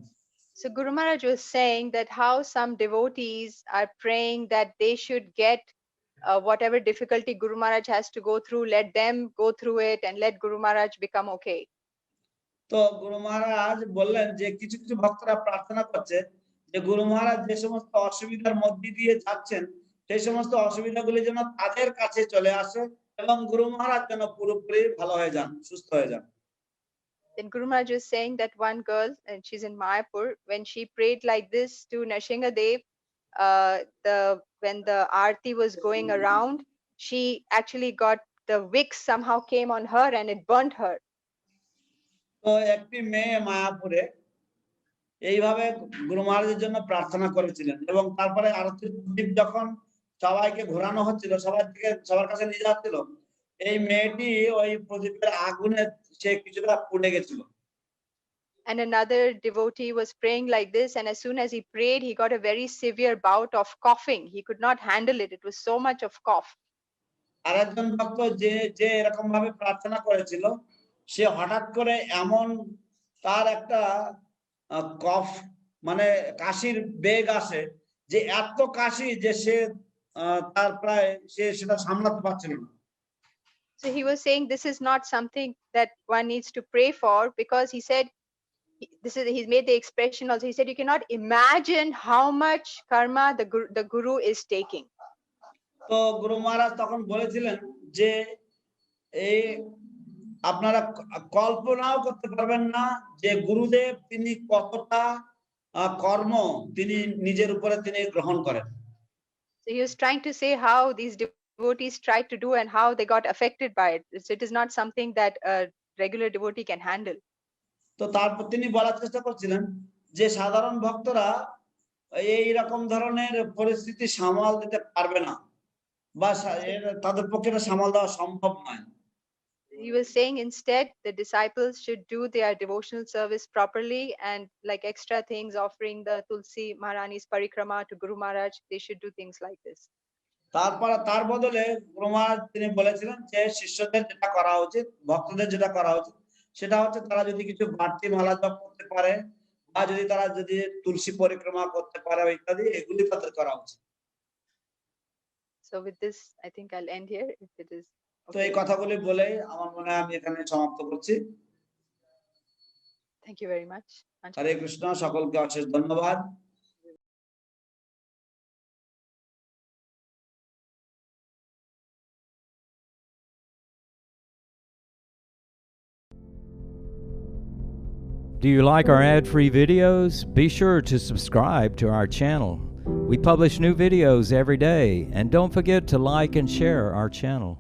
[SPEAKER 5] So Guru Maharaj was saying that how some devotees are praying that they should get whatever difficulty Guru Maharaj has to go through, let them go through it and let Guru Maharaj become okay.
[SPEAKER 4] তো গুরু মহারাজ বললেন যে কিছু কিছু ভক্তরা প্রার্থনা করছে যে গুরু মহারাজ যে সমস্ত অসুবিধার মধ্যে দিয়ে যাচ্ছেন সেই সমস্ত অসুবিধাগুলি যেন তাদের কাছে চলে আসে এবং গুরু মহারাজ যেন পুরোপুরি ভালো হয়ে যান, সুস্থ হয়ে যান।
[SPEAKER 5] Then Guru Maharaj was saying that one girl, and she's in Mayapur, when she prayed like this to Nrsingadev, when the arti was going around, she actually got the wick somehow came on her and it burnt her.
[SPEAKER 4] তো একটি মেয়ে মায়াপুরে এইভাবে গুরু মহারাজের জন্য প্রার্থনা করেছিলেন এবং তারপরে আরতির প্রদীপ যখন সবাইকে ঘোরানো হচ্ছিল, সবার কাছে নিয়ে যাচ্ছিল, এই মেয়েটি ওই প্রদীপের আগুনে সে কিছুটা পুড়ে গেছিল।
[SPEAKER 5] And another devotee was praying like this, and as soon as he prayed, he got a very severe bout of coughing. He could not handle it. It was so much of cough.
[SPEAKER 4] আর একজন ভক্ত যে এরকম ভাবে প্রার্থনা করেছিল, সে হঠাৎ করে এমন তার একটা কফ মানে কাশির বেগ আসে যে এত কাশি যে সে তার প্রায় সেটা সামলাতে পারছিল না।
[SPEAKER 5] So he was saying this is not something that one needs to pray for, because he said he's made the expression also. He said you cannot imagine how much karma the guru is taking.
[SPEAKER 4] তো গুরু মহারাজ তখন বলেছিলেন যে এই আপনারা কল্পনাও করতে পারবেন না যে গুরুদেব তিনি কতটা কর্ম তিনি নিজের উপরে তিনি গ্রহণ করেন।
[SPEAKER 5] So he was trying to say how these devotees tried to do and how they got affected by it. So it is not something that a regular devotee can handle.
[SPEAKER 4] তো তারপর তিনি বলার চেষ্টা করছিলেন যে সাধারণ ভক্তরা এই রকম ধরনের পরিস্থিতি সামাল দিতে পারবে না বা তাদের পক্ষে এটা সামাল দেওয়া সম্ভব নয়।
[SPEAKER 5] He was saying instead the disciples should do their devotional service properly, and like extra things, offering the Tulsi Maharani's parikrama to Guru Maharaj, they should do things like this.
[SPEAKER 4] তারপর তার বদলে গুরু মহারাজ তিনি বলেছিলেন যে শিষ্যদের যেটা করা উচিত, ভক্তদের যেটা করা উচিত সেটা হচ্ছে তারা যদি কিছু বাড়তি মালা জপ করতে পারে বা তারা যদি তুলসী পরিক্রমা করতে পারে ইত্যাদি, এগুলি তাদের করা উচিত।
[SPEAKER 5] So with this I think I'll end here if it is okay.
[SPEAKER 4] তো এই কথাগুলি বলে আমার মনে হয় আমি এখানে সমাপ্ত করছি।
[SPEAKER 5] Thank you very much.
[SPEAKER 4] হরে কৃষ্ণ, সকলকে অশেষ ধন্যবাদ।
[SPEAKER 2] Do you like our ad-free videos? Be sure to subscribe to our channel. We publish new videos every day, and don't forget to like and share our channel.